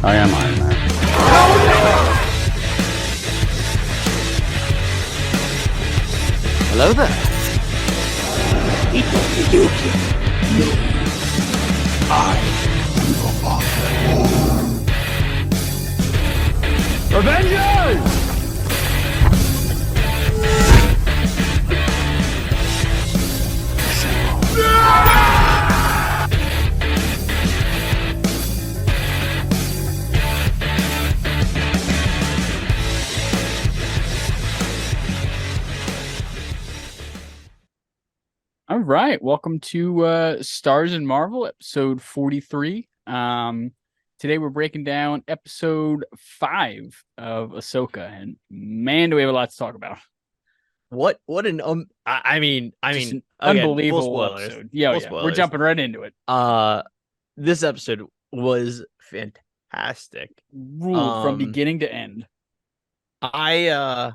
I am Iron Man. Hello there. Avengers! All right, welcome to Stars in Marvel, episode 43. Today we're breaking down episode 5 of Ahsoka, and man, do we have a lot to talk about. What an I mean An again, unbelievable full spoilers. episode. Yeah, Full yeah, we're spoilers. jumping right into it. This episode was fantastic. Ruled from beginning to end. I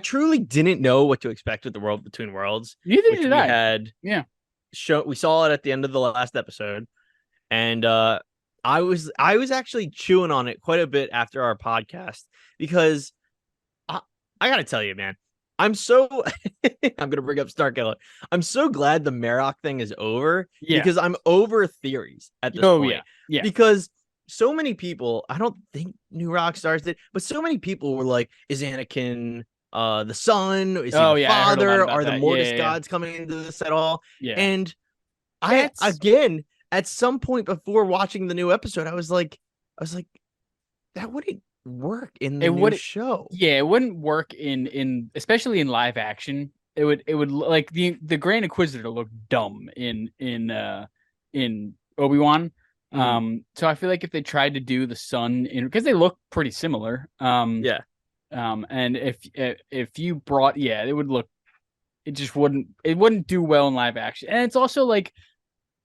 truly didn't know what to expect with the World Between Worlds. Neither which did we I. had Yeah. we saw it at the end of the last episode, and I was actually chewing on it quite a bit after our podcast because I gotta tell you, man, I'm gonna bring up Starkiller. I'm so glad the Marok thing is over because I'm over theories at this point. Yeah. Because so many people, I don't think New Rockstars did, but so many people were like, is Anakin the son? Is he the father? Are the Mortis gods coming into this at all? Yeah. And again, at some point before watching the new episode, I was like, that wouldn't work in the new show. Yeah, it wouldn't work in especially in live action. It would like the Grand Inquisitor look dumb in Obi-Wan. So I feel like if they tried to do the son because they look pretty similar. And if you brought it wouldn't do well in live action. And it's also like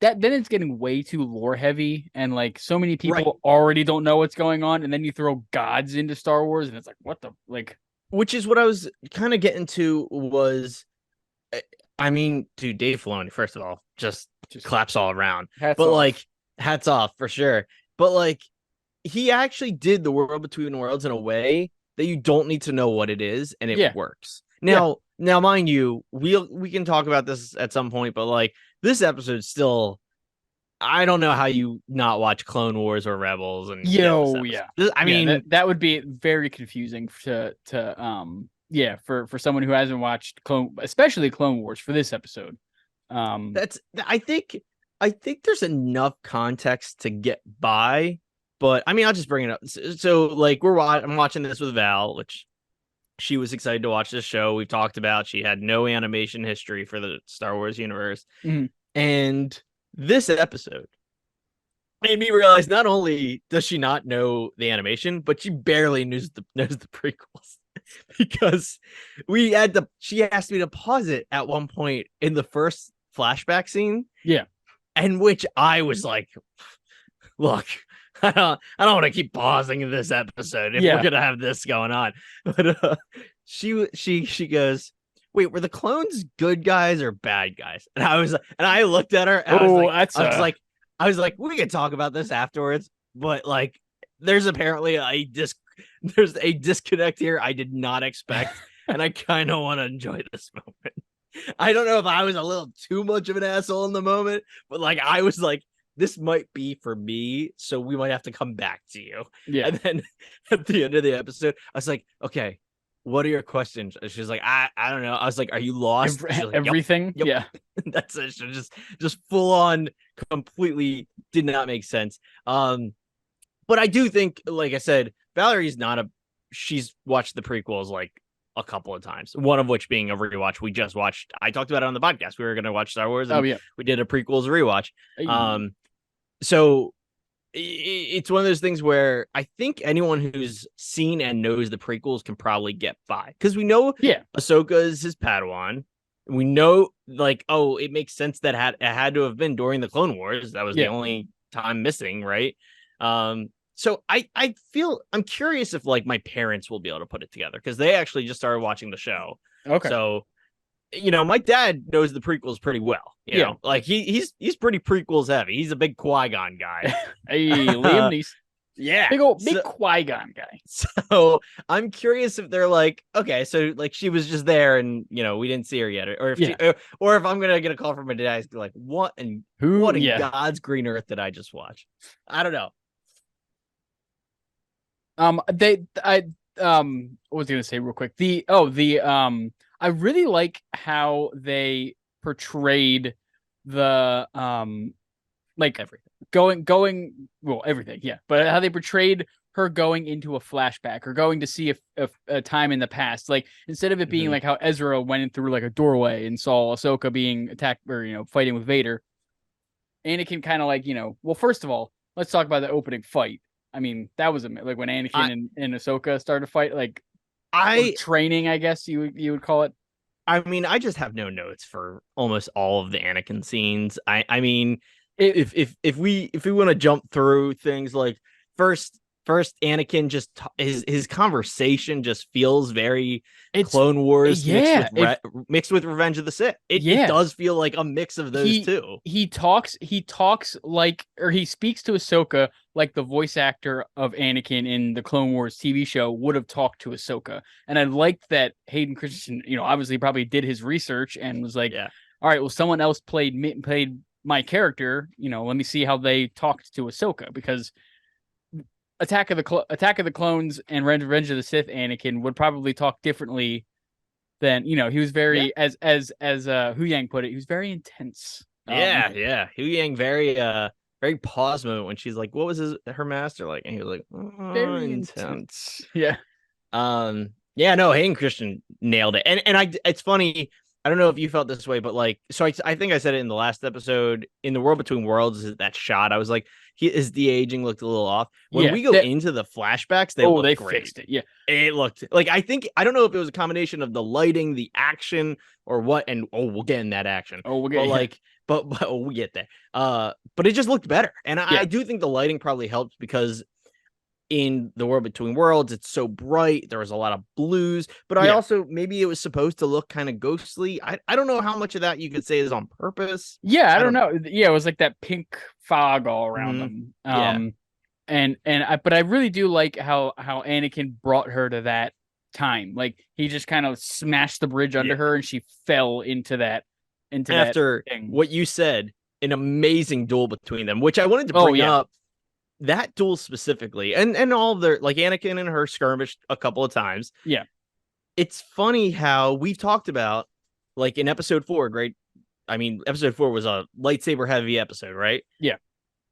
that then it's getting way too lore heavy, and like so many people already don't know what's going on, and then you throw gods into Star Wars and it's like what the like, which is what I was kind of getting to was, I mean, dude, Dave Filoni, first of all, just claps all around. Hats off for sure. But like, he actually did the World Between Worlds in a way that you don't need to know what it is, and it works. Now, mind you, we can talk about this at some point, but like this episode still, I don't know how you not watch Clone Wars or Rebels and I mean that would be very confusing for someone who hasn't watched especially Clone Wars for this episode. I think there's enough context to get by, but I mean, I'll just bring it up. So like I'm watching this with Val, which she was excited to watch this show. We've talked about, she had no animation history for the Star Wars universe. And this episode made me realize not only does she not know the animation, but she barely knows the prequels because she asked me to pause it at one point in the first flashback scene. Yeah. And which I was like, look, I don't want to keep pausing this episode if we're gonna have this going on. But she goes, wait, were the clones good guys or bad guys? And I looked at her. And I was like, we can talk about this afterwards. But like, there's apparently there's a disconnect here I did not expect, and I kind of want to enjoy this moment. I don't know if I was a little too much of an asshole in the moment, but like I was like, this might be for me, so we might have to come back to you. Yeah. And then at the end of the episode, I was like, okay, what are your questions? And she's like, I don't know. I was like, are you lost? Like, everything? Yep. Yeah. That's it. She just full on completely did not make sense. But I do think, like I said, Valerie's she's watched the prequels like a couple of times, one of which being a rewatch we just watched. I talked about it on the podcast. We were going to watch Star Wars, and we did a prequels rewatch. So it's one of those things where I think anyone who's seen and knows the prequels can probably get by, because we know Ahsoka is his Padawan. We know, like, oh, it makes sense that it had to have been during the Clone Wars. That was the only time missing, right? So I'm curious if like my parents will be able to put it together, because they actually just started watching the show. Okay. So my dad knows the prequels pretty well. Yeah. Like he's pretty prequels heavy. He's a big Qui-Gon guy. Hey, Liam Neeson. Yeah. Big Qui-Gon guy. So I'm curious if they're like, okay, so like she was just there and we didn't see her yet, or if or if I'm gonna get a call from my dad, like, what in God's green earth did I just watch? I don't know. What was I gonna say real quick? I really like how they portrayed the like everything everything, yeah, but how they portrayed her going into a flashback or going to see a time in the past, like instead of it being like how Ezra went in through like a doorway and saw Ahsoka being attacked or fighting with Vader. Anakin kind of like well, first of all, let's talk about the opening fight. I mean, that was like when Anakin and Ahsoka started to fight, like training, I guess you would call it. I mean, I just have no notes for almost all of the Anakin scenes. I mean, if we want to jump through things, like first Anakin, just his conversation just feels very Clone Wars, mixed with Revenge of the Sith. It does feel like a mix of those two. He talks like, or he speaks to Ahsoka like the voice actor of Anakin in the Clone Wars TV show would have talked to Ahsoka. And I liked that Hayden Christensen, obviously probably did his research and was like, all right, well, someone else played my character, let me see how they talked to Ahsoka, because Attack of the Clones and Revenge of the Sith Anakin would probably talk differently than, he was very, as Hu Yang put it, he was very intense. Hu Yang very pause moment when she's like, what was her master like? And he was like, very intense. Yeah. No, Hayden Christensen nailed it. And it's funny, I don't know if you felt this way, but like, so I think I said it in the last episode, in The World Between Worlds, that shot, I was like, his de-aging looked a little off. When we go into the flashbacks, they look great. Fixed it. Yeah. It looked like, I don't know if it was a combination of the lighting, the action, or what, and we'll get in that action. We'll get but we get there. But it just looked better. And I do think the lighting probably helped, because in The World Between Worlds, it's so bright. There was a lot of blues, but I also, maybe it was supposed to look kind of ghostly. I don't know how much of that you could say is on purpose. Yeah, I don't know. Yeah, it was like that pink fog all around them. But I really do like how Anakin brought her to that time. Like, he just kind of smashed the bridge under her, and she fell into that. After what you said, an amazing duel between them, which I wanted to bring up. That duel specifically, and all of their, like, Anakin and her skirmished a couple of times. Yeah. It's funny how we've talked about, like, in episode 4, episode 4 was a lightsaber heavy episode, right? Yeah.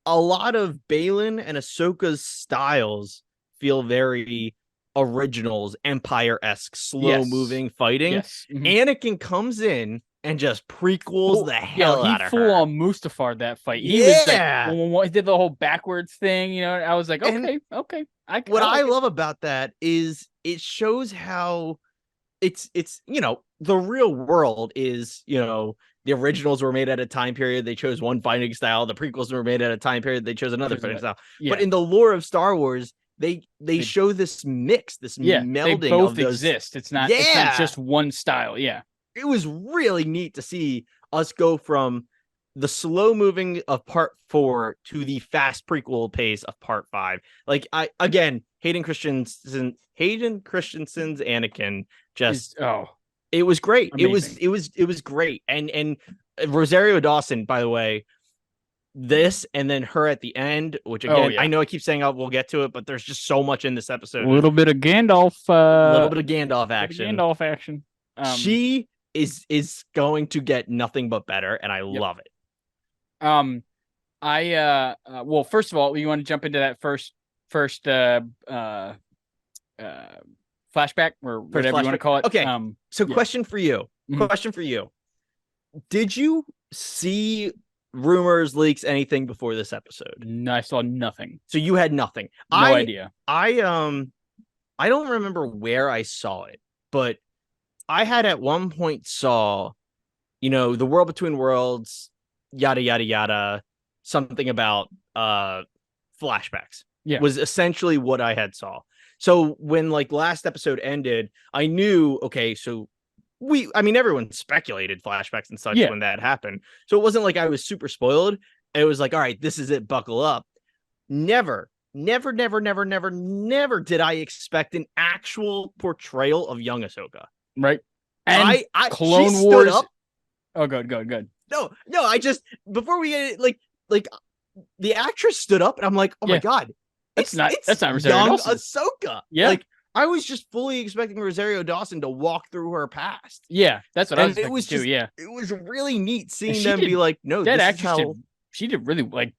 A lot of Baylan and Ahsoka's styles feel very Originals, Empire-esque, slow-moving fighting. Yes. Mm-hmm. Anakin comes in and just prequels the hell out of her. He full on Mustafa'd that fight. He was like, he did the whole backwards thing, I was like, okay. What I love about that is it shows how it's the real world is, the originals were made at a time period, they chose one fighting style. The prequels were made at a time period, they chose another fighting style. Yeah. But in the lore of Star Wars, they show this mix, this melding. They both exist. It's not just one style. Yeah. It was really neat to see us go from the slow moving of part 4 to the fast prequel pace of part 5. Like, Hayden Christensen's Anakin it was great. Amazing. It was great. And Rosario Dawson, by the way, this and then her at the end, which again, I know I keep saying we'll get to it, but there's just so much in this episode. A little bit of Gandalf action. She is going to get nothing but better, and I love it. Well, first of all, you want to jump into that first flashback or whatever you want to call it? Okay. Question for you. Mm-hmm. Question for you. Did you see rumors, leaks, anything before this episode? No, I saw nothing. So you had nothing. No idea. I don't remember where I saw it, but I had at one point saw, The World Between Worlds, yada, yada, yada, something about flashbacks. Yeah. Was essentially what I had saw. So when, like, last episode ended, I knew, okay, so I mean, everyone speculated flashbacks and such Yeah. when that happened. So it wasn't like I was super spoiled. It was like, all right, this is it. Buckle up. Never, never, never, never, never, never did I expect an actual portrayal of young Ahsoka. Right. And She Clone stood Wars. up. Oh, good. No, I just, before we get it, like the actress stood up and I'm like, oh my God, that's not Rosario young Dawson. Ahsoka. Yeah. Like, I was just fully expecting Rosario Dawson to walk through her past. Yeah, that's what I was expecting it was too. Just, yeah, it was really neat seeing them be like, no, that this actress is how she did really like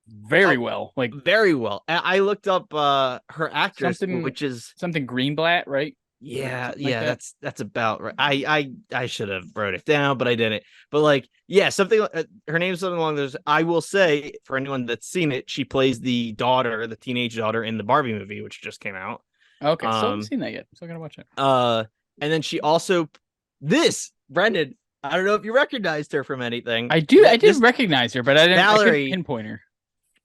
very well, like very well. I looked up her actress, which is something Greenblatt, right? Yeah, like that's about right. I should have wrote it down, but I didn't. But like, yeah, something. Her name's something along those. I will say, for anyone that's seen it, she plays the daughter, the teenage daughter in the Barbie movie, which just came out. Okay, still haven't seen that yet. Still gonna watch it. And then she also Brendan. I don't know if you recognized her from anything. I did recognize her, but I didn't. Valerie, I couldn't pinpoint her.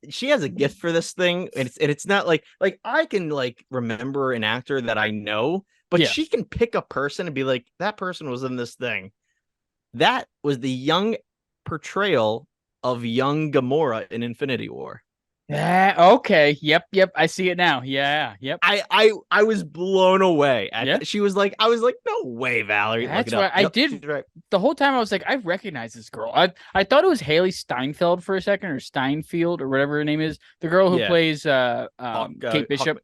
She has a gift for this thing, and it's not like I can like remember an actor that I know, but she can pick a person and be like, that person was in this thing. That was the young portrayal of young Gamora in Infinity War. Yeah. Okay. Yep. I see it now. Yeah. Yep. I was blown away. She was like, I was like, no way, Valerie. That's right. I did. Right. The whole time I was like, I recognize this girl. I thought it was Haley Steinfeld for a second, or Steinfeld, or whatever her name is. The girl who plays Kate Bishop.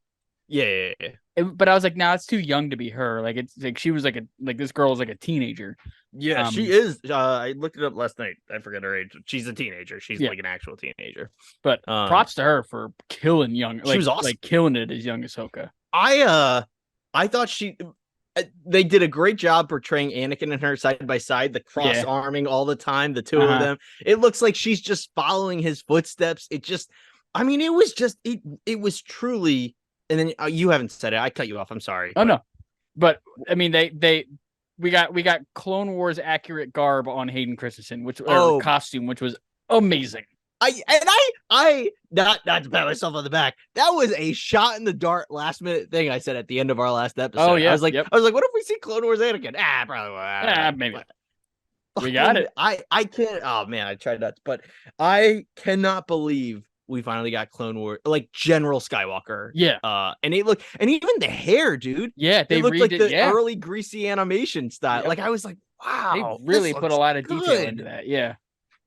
Yeah. But I was like, nah, it's too young to be her. Like, it's like she was like this girl was like a teenager. Yeah, she is. I looked it up last night. I forget her age. She's a teenager. She's like an actual teenager. But props to her for killing young. Like, she was awesome. Like killing it as young Ahsoka. I thought they did a great job portraying Anakin and her side by side, the cross arming all the time, the two of them. It looks like she's just following his footsteps. It was truly. And then you haven't said it. I cut you off. I'm sorry. Oh, no. But I mean, we got Clone Wars accurate garb on Hayden Christensen, costume, which was amazing. I not to pat myself on the back. That was a shot in the dark last minute thing I said at the end of our last episode. Oh yeah. I was like, what if we see Clone Wars Anakin? Probably. Maybe. We got it. I can't. Oh man, I tried that, but I cannot believe we finally got Clone Wars, like General Skywalker. Yeah. And even the hair, dude. Yeah, they looked like the early greasy animation style. Yep. Like I was like, wow, they really put a lot of detail into that. Yeah.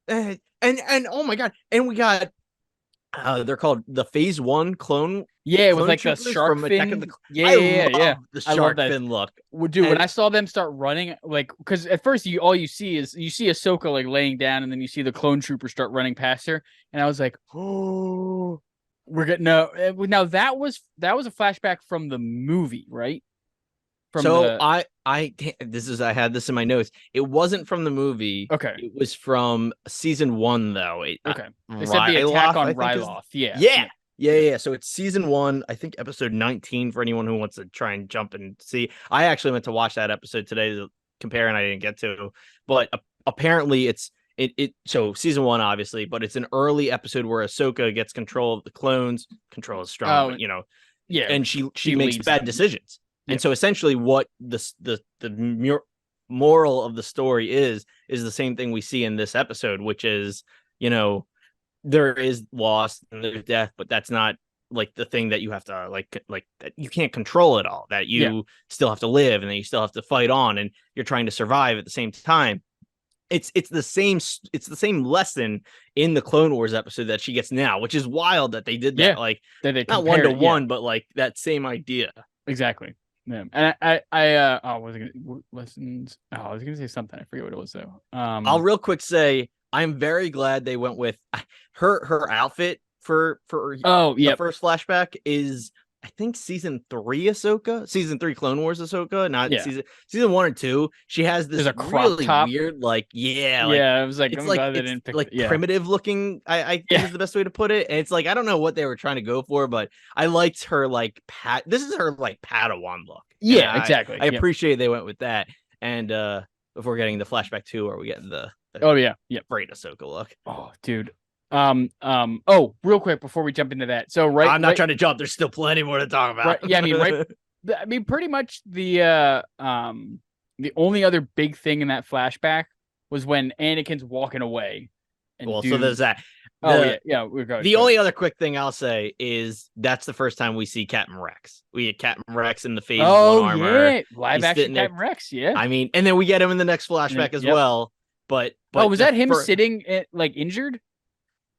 And oh my God, and we got they're called the Phase 1 clone. Yeah, with like the shark fin. The shark fin look. Dude, when I saw them start running, like, because at first all you see Ahsoka like laying down, and then you see the clone trooper start running past her, and I was like, oh, we're getting now that was a flashback from the movie, right? I had this in my notes. It wasn't from the movie. Okay. It was from season 1 though. Okay. They said the attack on Ryloth. Yeah. So it's season 1, I think episode 19 for anyone who wants to try and jump and see. I actually went to watch that episode today to compare, and I didn't get to. But apparently so season 1 obviously, but it's an early episode where Ahsoka gets control of the clones. Control is strong, but, and she makes bad decisions. And so essentially what the moral of the story is the same thing we see in this episode, which is, there is loss and there's death, but that's not like the thing that you have to like that you can't control it all, that you still have to live, and then you still have to fight on, and you're trying to survive at the same time. It's the same lesson in the Clone Wars episode that she gets now, which is wild that they did that. Like that they not 1-to-1, but like that same idea. Exactly. Yeah. And I was gonna say something. I forget what it was though. I'll real quick say I'm very glad they went with her outfit for the first flashback is, I think, season 3 Ahsoka, season 3 Clone Wars Ahsoka, not season 1 or 2. She has this really weird, it was like, it's like primitive looking. I think is the best way to put it. And it's like, I don't know what they were trying to go for, but I liked her this is her like Padawan look. Yeah, exactly. I appreciate they went with that. And before getting the flashback 2, where we get the great Ahsoka look. Oh, dude. Real quick before we jump into that. So I'm not trying to jump. There's still plenty more to talk about. Right, yeah, I mean, pretty much the The only other big thing in that flashback was when Anakin's walking away. And Well, so there's that. Oh yeah, we're going. The only other quick thing I'll say is that's the first time we see Captain Rex. We get Captain Rex in the Phase 1 armor. Yeah, live action Captain Rex. Yeah, I mean, and then we get him in the next flashback as well. But was that him sitting like injured?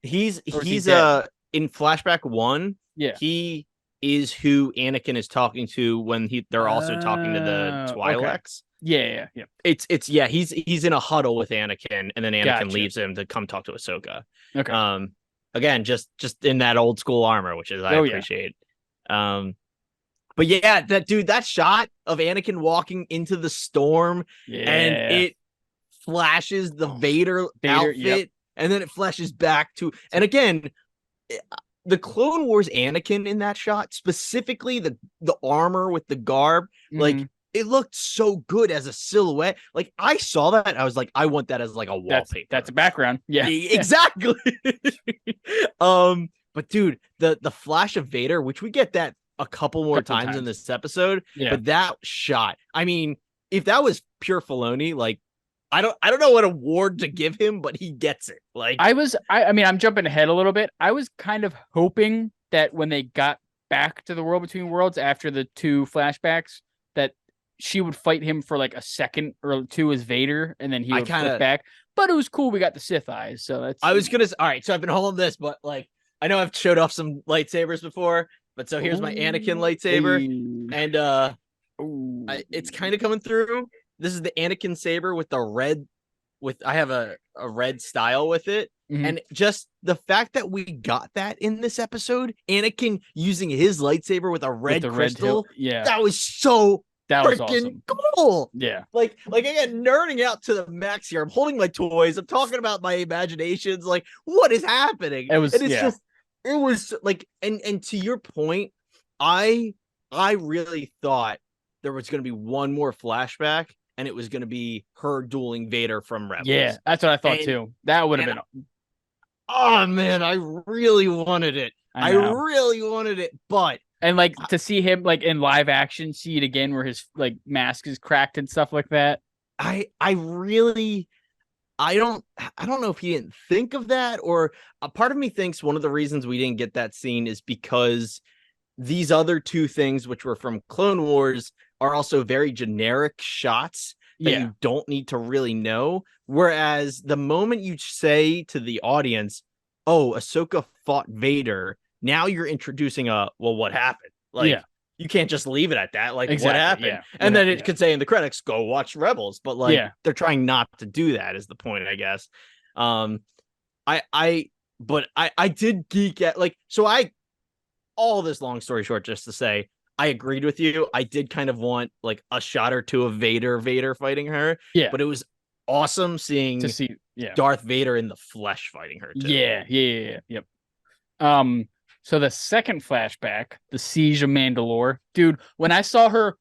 He's in flashback 1. Yeah, he is who Anakin is talking to when they're also talking to the Twi'leks. Yeah. It's he's in a huddle with Anakin, and then Anakin leaves him to come talk to Ahsoka. Okay. Again, just in that old school armor, which is I appreciate. Yeah. But yeah, that shot of Anakin walking into the storm, and it flashes the Vader outfit, and then it flashes back to, and again, the Clone Wars Anakin in that shot, specifically the armor with the garb, like it looked so good as a silhouette. Like I saw that, I was like, I want that as like a wallpaper. That's a background. Yeah, exactly. But dude, the flash of Vader, which we get that a couple more times in this episode, but that shot, I mean, if that was pure Filoni, like I don't know what award to give him, but he gets it. Like I mean, I'm jumping ahead a little bit. I was kind of hoping that when they got back to the World Between Worlds after the 2 flashbacks, that she would fight him for like a second or 2 as Vader, and then he would flip back. But it was cool. We got the Sith eyes, so that's. I was gonna. All right, so I've been holding this, but like I know I've showed off some lightsabers before, but so here's my Anakin lightsaber, and it's kind of coming through. This is the Anakin saber with the red. I have a red style with it, and just the fact that we got that in this episode, Anakin using his lightsaber with a red crystal, that was so. That was freaking awesome. Cool. Yeah. Like again, nerding out to the max here. I'm holding my toys. I'm talking about my imaginations. Like, what is happening? It was like, and to your point, I really thought there was going to be one more flashback, and it was going to be her dueling Vader from Rebels. Yeah, that's what I thought too. That would have been. Oh man, I really wanted it. I really wanted it, but. And like to see him like in live action, see it again where his like mask is cracked and stuff like that. I don't know if he didn't think of that, or a part of me thinks one of the reasons we didn't get that scene is because these other 2 things, which were from Clone Wars, are also very generic shots that you don't need to really know. Whereas the moment you say to the audience, "Oh, Ahsoka fought Vader," now you're introducing what happened? Like, you can't just leave it at that. Like, what happened? Yeah. And then it could say in the credits, go watch Rebels. But like, they're trying not to do that is the point, I guess. I did geek at all this long story short, just to say, I agreed with you. I did kind of want like a shot or 2 of Vader fighting her. Yeah. But it was awesome seeing Darth Vader in the flesh fighting her too. Yep. So the second flashback, the Siege of Mandalore, dude, when I saw her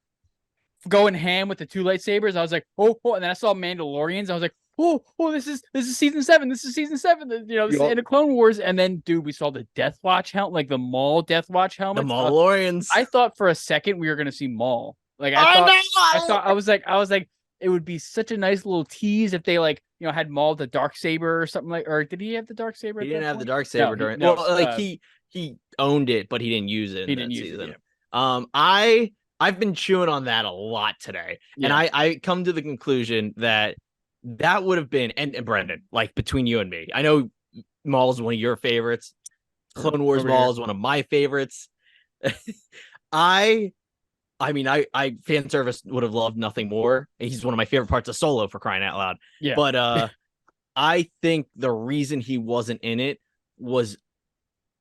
going ham with the 2 lightsabers, I was like, oh, and then I saw Mandalorians, I was like, oh, this is season 7. This is season 7. You know, this is the end of Clone Wars, and then dude, we saw the Death Watch helmet, like the Maul Death Watch helmet. The Mandalorians. I thought for a second we were gonna see Maul. Like I was like, it would be such a nice little tease if they like, you know, had Maul the Darksaber or something like, or did he have the Darksaber? He didn't have the Darksaber during. Well, he owned it, but he didn't use it. He didn't use it. I've been chewing on that a lot today, and I come to the conclusion that would have been, and Brendan, like between you and me, I know Maul is one of your favorites. Clone Wars Maul is one of my favorites. I mean, I fan service would have loved nothing more. He's one of my favorite parts of Solo, for crying out loud. Yeah. But I think the reason he wasn't in it was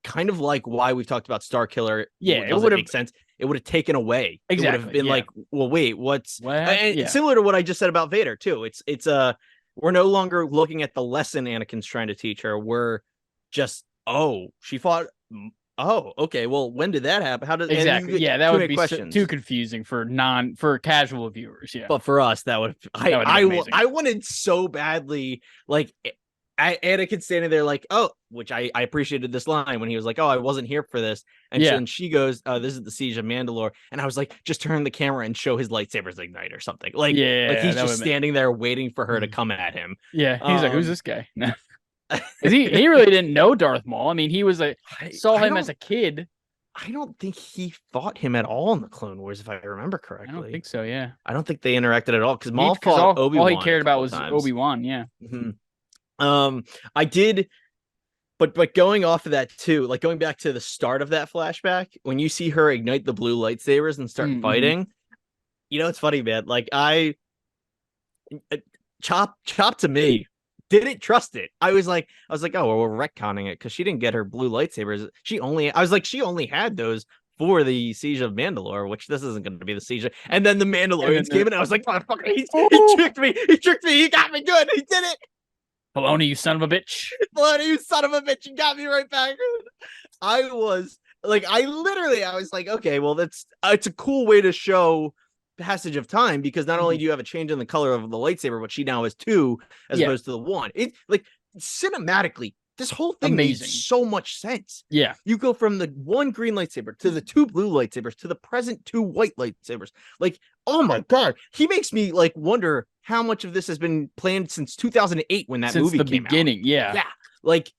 kind of like why we've talked about Starkiller. Yeah, it would make sense. It would have taken away. Exactly. It would have been like, well, wait, what's and similar to what I just said about Vader too. It's we're no longer looking at the lesson Anakin's trying to teach her. We're just, she fought. Oh, okay. Well, when did that happen? How did exactly? Yeah, that would be too confusing for casual viewers. Yeah, but for us, that would I wanted so badly. Like Anakin standing there like, oh, which I appreciated this line when he was like, oh, I wasn't here for this. And Yeah. she goes, this is the siege of Mandalore. And I was like, just turn the camera and show his lightsabers ignite or something. Like he's just standing there waiting for her to come at him. Yeah. He's like, who's this guy? Because he really didn't know Darth Maul. I mean, he was saw him as a kid. I don't think he fought him at all in the Clone Wars, if I remember correctly. I don't think so. Yeah, I don't think they interacted at all because Maul fought Obi-Wan. All he cared about was Obi-Wan. Yeah. Mm-hmm. I did, but going off of that too, like going back to the start of that flashback, when you see her ignite the blue lightsabers and start fighting, you know, it's funny, man. Like Chop to me didn't trust it. I was like, oh, well, we're retconning it because she didn't get her blue lightsabers. She only had those for the Siege of Mandalore, which this isn't going to be the Siege. And then the Mandalorians came in. I was like, motherfucker, he tricked me. He tricked me. He got me good. He did it. Baloney, you son of a bitch. Baloney, you son of a bitch. You got me right back. I was like, I was like, okay, well, it's a cool way to show passage of time because not only do you have a change in the color of the lightsaber, but she now has two as opposed to the one. It like cinematically, this whole thing makes so much sense. Yeah, you go from the one green lightsaber to the two blue lightsabers to the present two white lightsabers. Like, oh my god, he makes me like wonder how much of this has been planned since 2008 when that movie came out. Yeah, like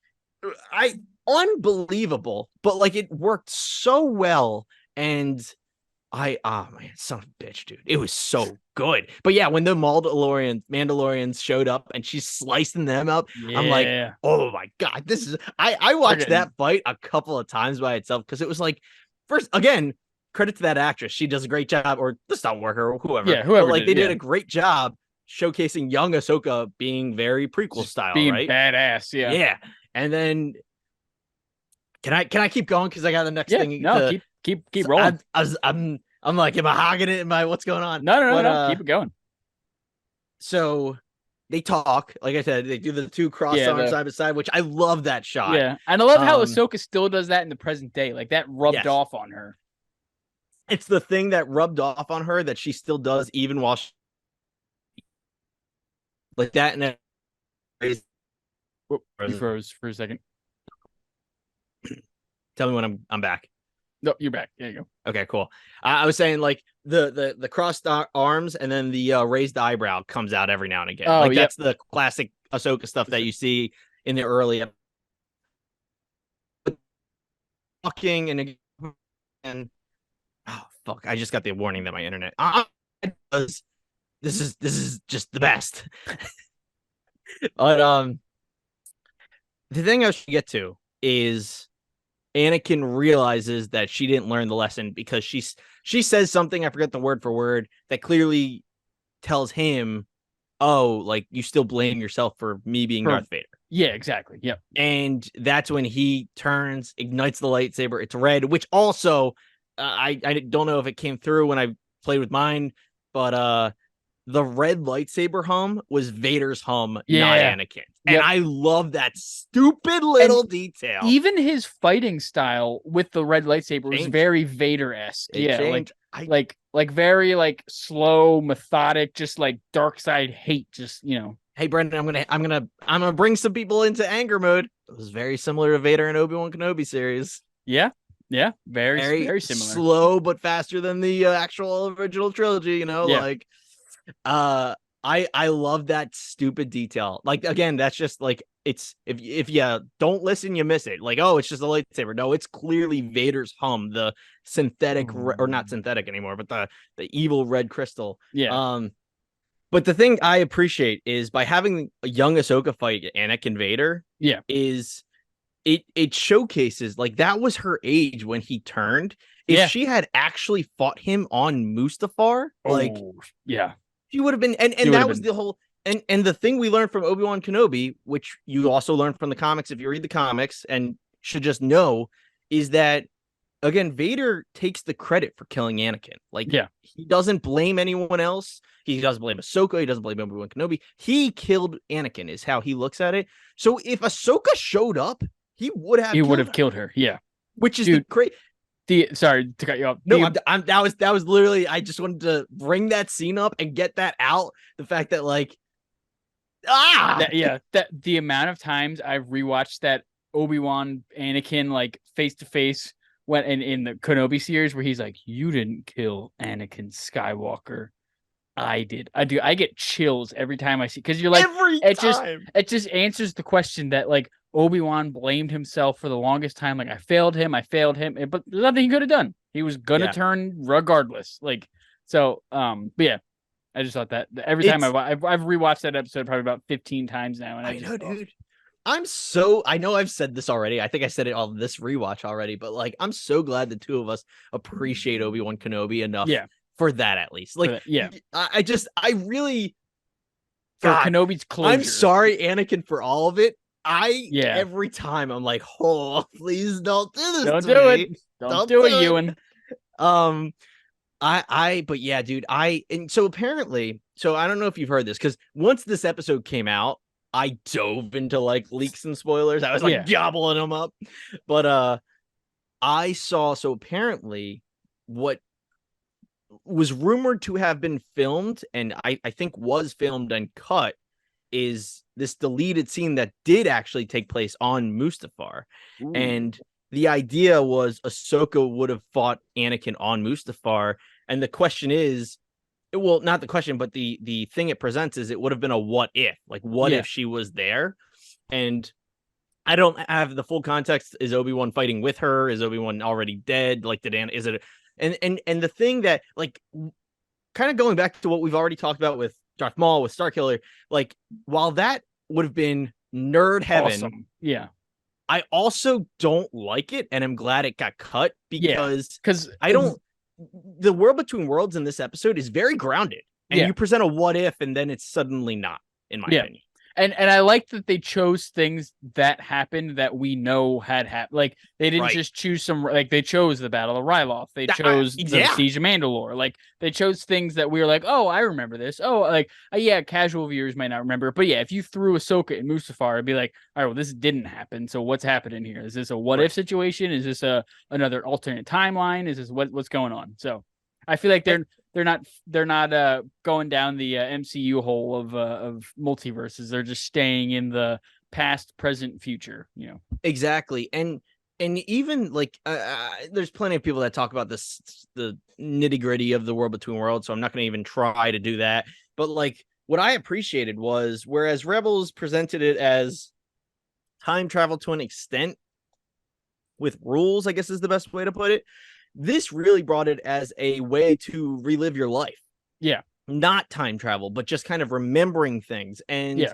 unbelievable, but like it worked so well and. Oh man, son of a bitch, dude. It was so good. But yeah, when the Mandalorians showed up and she's slicing them up, I'm like, oh my god, this is I watched that fight a couple of times by itself because it was like, first, again, credit to that actress. She does a great job, or the stunt worker, or whoever. Yeah, whoever. But, like they did a great job showcasing young Ahsoka being very prequel style, being right? Badass, yeah. Yeah. And then can I keep going? Because I got the next thing. No, keep rolling. I'm like, am I hogging it? What's going on? No, keep it going. So they talk, like I said, they do the two cross arms side by side, which I love that shot. Yeah, and I love how Ahsoka still does that in the present day. Like that rubbed off on her. It's the thing that rubbed off on her that she still does even while like that. And you froze for a second. Tell me when I'm back. No, you're back. There you go. Okay, cool. I was saying like the crossed arms and then the raised eyebrow comes out every now and again. Oh, like that's the classic Ahsoka stuff that you see in the early talking and oh fuck! I just got the warning that my internet. This is just the best. But the thing I should get to is. Anakin realizes that she didn't learn the lesson because she says something, I forget the word for word, that clearly tells him, oh, like you still blame yourself for me being Darth Vader. Yeah, exactly. Yep. And that's when he turns, ignites the lightsaber. It's red, which also I don't know if it came through when I played with mine, but the red lightsaber hum was Vader's hum, not Anakin. And I love that stupid little detail. Even his fighting style with the red lightsaber was very Vader-esque. Like very like slow, methodic, just like dark side hate. Just Hey Brendan, I'm gonna bring some people into anger mode. It was very similar to Vader and Obi-Wan Kenobi series. Yeah, very similar. Slow but faster than the actual original trilogy. I love that stupid detail. Like again, that's just like it's if you don't listen, you miss it. Like, oh, it's just a lightsaber. No, it's clearly Vader's hum, the synthetic or not synthetic anymore, but the evil red crystal. Yeah. But the thing I appreciate is by having a young Ahsoka fight Anakin Vader. Yeah. Is it showcases like that was her age when he turned. If she had actually fought him on Mustafar, she would have been, and that was the whole, and the thing we learned from Obi-Wan Kenobi, which you also learned from the comics if you read the comics and should just know, is that, again, Vader takes the credit for killing Anakin. Like, he doesn't blame anyone else. He doesn't blame Ahsoka. He doesn't blame Obi-Wan Kenobi. He killed Anakin is how he looks at it. So if Ahsoka showed up, he would have killed her. Yeah. Which is the great. Sorry to cut you off. No, that was literally, I just wanted to bring that scene up and get that out. The fact that like that the amount of times I've rewatched that Obi-Wan Anakin like face to face when in the Kenobi series where he's like, "You didn't kill Anakin Skywalker. I did. I do. I get chills every time I see because you're like Every it time. it just answers the question that like Obi-Wan blamed himself for the longest time. Like I failed him, but there's nothing he could have done. He was gonna turn regardless. Like so, but yeah, I just thought that every time I've rewatched that episode probably about 15 times now, and I just, know, dude. I know I've said this already. I think I said it on this rewatch already, but like I'm so glad the two of us appreciate Obi-Wan Kenobi enough for that at least. Like I really for Kenobi's closure. I'm sorry, Anakin, for all of it. Every time I'm like, oh, please don't do this. Don't do it. Don't do it, Ewan. But yeah, dude, and so apparently, so I don't know if you've heard this, because once this episode came out, I dove into like leaks and spoilers. I was like gobbling them up. But I saw, so apparently what was rumored to have been filmed, and I think was filmed and cut, is this deleted scene that did actually take place on Mustafar. Ooh. And the idea was Ahsoka would have fought Anakin on Mustafar. And the question is, well, not the question, but the thing it presents is it would have been a what if, like what if she was there? And I don't have the full context. Is Obi-Wan fighting with her? Is Obi-Wan already dead? Like, is it? And the thing that, like, kind of going back to what we've already talked about with Darth Maul, with Starkiller, like, while that would have been nerd heaven, awesome. I also don't like it, and I'm glad it got cut because the World Between Worlds in this episode is very grounded, and you present a what if, and then it's suddenly not, in my opinion. And I like that they chose things that happened that we know had happened. Like they didn't just choose some, like they chose the Battle of Ryloth. They chose the Siege of Mandalore. Like they chose things that we were like, oh, I remember this. Oh, like casual viewers might not remember. But yeah, if you threw Ahsoka in Mustafar, it'd be like, all right, well, this didn't happen. So what's happening here? Is this a what if situation? Is this another alternate timeline? Is this what's going on? So I feel like they're not going down the MCU hole of multiverses. They're just staying in the past, present, future. Exactly. And even like there's plenty of people that talk about this, the nitty gritty of the World Between Worlds. So I'm not going to even try to do that. But like what I appreciated was, whereas Rebels presented it as time travel to an extent with rules, I guess is the best way to put it, this really brought it as a way to relive your life. Yeah. Not time travel, but just kind of remembering things. And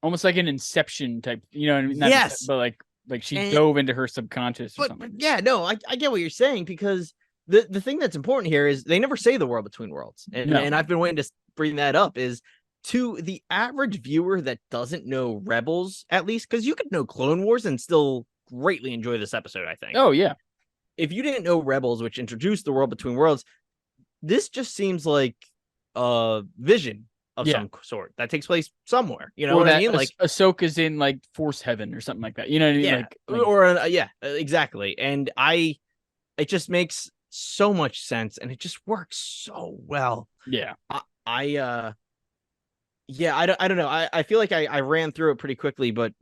almost like an Inception type, you know what I mean? Yes. But like she dove into her subconscious or something. But yeah, no, I get what you're saying, because the thing that's important here is they never say the World Between Worlds. And I've been waiting to bring that up, is to the average viewer that doesn't know Rebels, at least, because you could know Clone Wars and still greatly enjoy this episode, I think. Oh, yeah. If you didn't know Rebels, which introduced the World Between Worlds, this just seems like a vision of some sort that takes place somewhere. You know what I mean? Like Ahsoka's in like Force Heaven or something like that. You know what I mean? Exactly. And it just makes so much sense, and it just works so well. Yeah. I don't know. I feel like I ran through it pretty quickly, but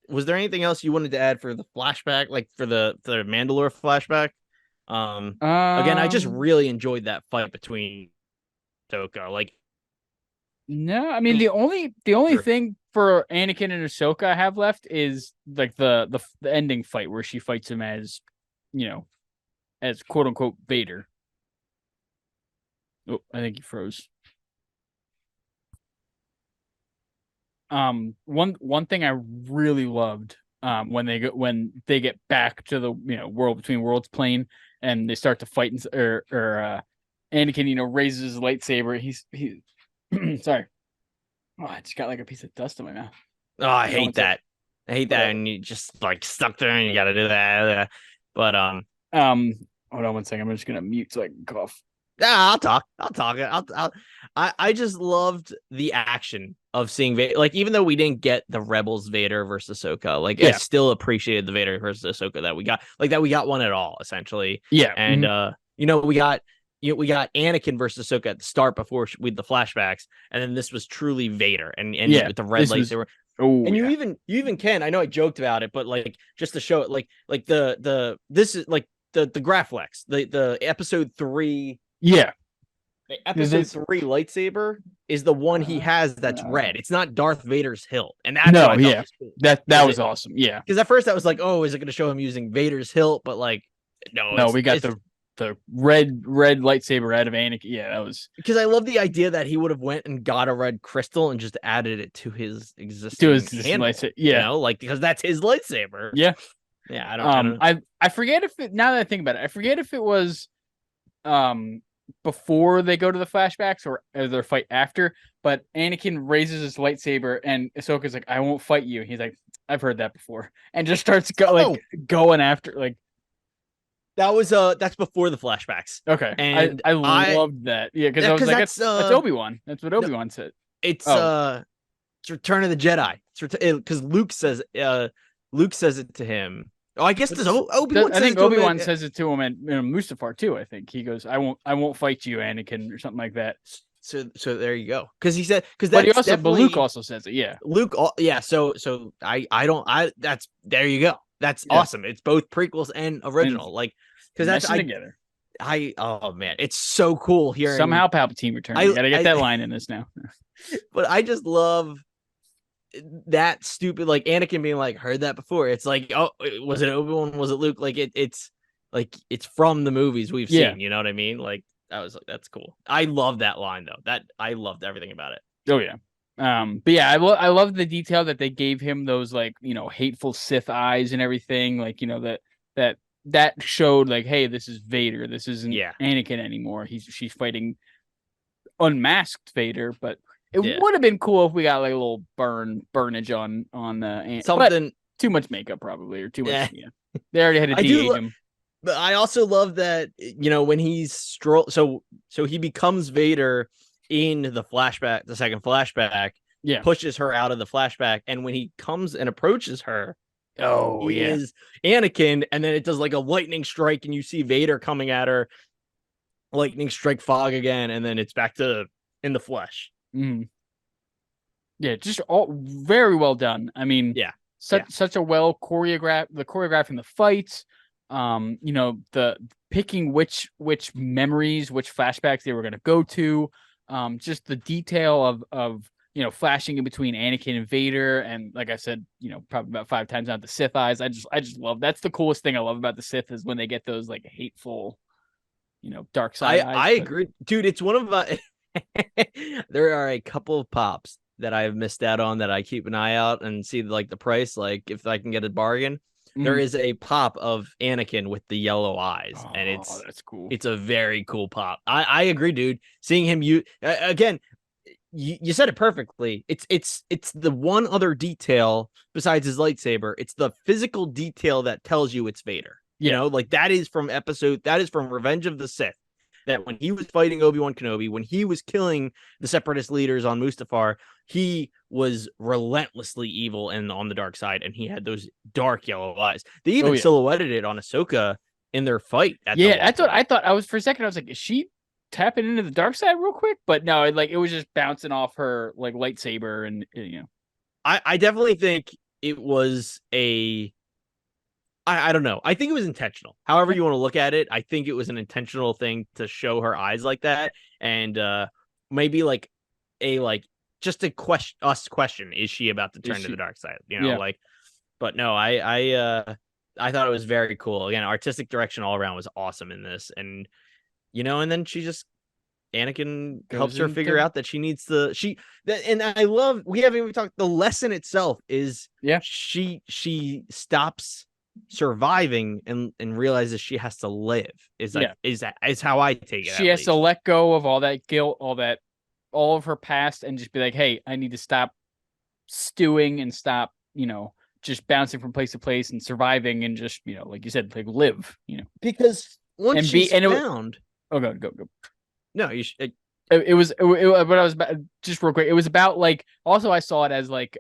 was there anything else you wanted to add for the flashback, like for the Mandalore flashback? Again, I just really enjoyed that fight between Ahsoka. Like, no, I mean the only thing for Anakin and Ahsoka I have left is like the ending fight where she fights him as, as quote unquote Vader. Oh, I think he froze. One thing I really loved when they get back to the World Between Worlds plane and they start to fight, or Anakin raises his lightsaber. He's sorry. Oh, I just got like a piece of dust in my mouth. Oh, I hate that. And you just like stuck there and you got to do that. But hold on one second. I'm just gonna mute so I can cough. I'll talk. I just loved the action of seeing Vader. Like, even though we didn't get the Rebels Vader versus Ahsoka, like I still appreciated the Vader versus Ahsoka that we got. Like that we got one at all, essentially. Yeah. And we got we got Anakin versus Ahsoka at the start before with the flashbacks, and then this was truly Vader, and Yeah, with the red lightsaber. Oh, And yeah. you even can. I know I joked about it, but like just to show it, like the this is like the Graphics, the episode 3. Yeah. The episode 3 lightsaber is the one he has that's Uh, red. It's not Darth Vader's hilt, and that's what no, I thought was cool. that was awesome. Yeah, Because at first I was like, oh, is it going to show him using Vader's hilt? But like, no, no, we got the red lightsaber out of Anakin. Yeah, that was because I love the idea that he would have went and got a red crystal and just added it to his existing handle, lightsaber. Yeah, you know, like because that's his lightsaber. Yeah, yeah. I don't. I forget if it, now that I think about it, I forget if it was before they go to the flashbacks or their fight after. But Anakin raises his lightsaber and Ahsoka's like, "I won't fight you." He's like, "I've heard that before," and just starts going after like. That was that's before the flashbacks. Okay, and I loved that. Yeah, because I was like, that's Obi-Wan. That's what Obi-Wan said. It's Return of the Jedi. Because Luke says it to him. Oh, I guess does Obi-Wan? I think Obi-Wan says it to him in Mustafar too. I think he goes, "I won't fight you, Anakin," or something like that. So there you go. Because he said but Luke also says it. Yeah, Luke. Yeah. So that's there you go. That's awesome. It's both prequels and original. And like because that's together. Oh man, it's so cool hearing somehow Palpatine returns. I gotta get that line in this now. But I just love that stupid like Anakin being like, heard that before. It's like, oh, was it Obi-Wan? Was it Luke? Like it's like it's from the movies we've seen. You know what I mean? Like that's cool. I love that line though. That I loved everything about it. Oh yeah. But yeah, I love the detail that they gave him, those like, hateful Sith eyes and everything, like, that showed like, hey, this is Vader. This isn't Anakin anymore. She's fighting unmasked Vader, but it would have been cool if we got like a little burnage on something. But too much makeup probably, or too much. Yeah. They already had to de-age him. But I also love that, when he's so he becomes Vader in the flashback, the second flashback, pushes her out of the flashback, and when he comes and approaches her, he is Anakin, and then it does like a lightning strike, and you see Vader coming at her, lightning strike fog again, and then it's back to in the flesh. Mm. Yeah, just all very well done. I mean, such a well choreographing the fights. The picking which memories, which flashbacks they were going to go to. Just the detail of flashing in between Anakin and Vader, and like I said, probably about 5 times out the Sith eyes. I just love, that's the coolest thing I love about the Sith, is when they get those like hateful, dark side eyes. I agree, dude. It's one of my there are a couple of pops that I have missed out on that I keep an eye out and see like the price, like if I can get a bargain. There is a pop of Anakin with the yellow eyes, and that's cool. It's a very cool pop. I agree, dude. Seeing him again, you said it perfectly. It's the one other detail besides his lightsaber. It's the physical detail that tells you it's Vader. Like that is from Revenge of the Sith. That when he was fighting Obi-Wan Kenobi, when he was killing the Separatist leaders on Mustafar, he was relentlessly evil and on the dark side, and he had those dark yellow eyes. They even silhouetted it on Ahsoka in their fight. That's what I thought. I was, for a second, I was like, is she tapping into the dark side real quick? But no, it was just bouncing off her like lightsaber, and I definitely think it was I don't know. I think it was intentional. However you want to look at it, I think it was an intentional thing to show her eyes like that, and maybe like just to question: is she about to turn to the dark side? But no, I thought it was very cool. Again, artistic direction all around was awesome in this, and and then Anakin helps her figure out that she needs and I love, we haven't even talked, the lesson itself is she stops surviving and realizes she has to live, is how I take it. She has to let go of all that guilt, all of her past, and just be like, hey, I need to stop stewing and stop just bouncing from place to place and surviving, and just like you said, like live, because once she's found. Go. No, you should. It was but I was just real quick. It was about like, also I saw it as like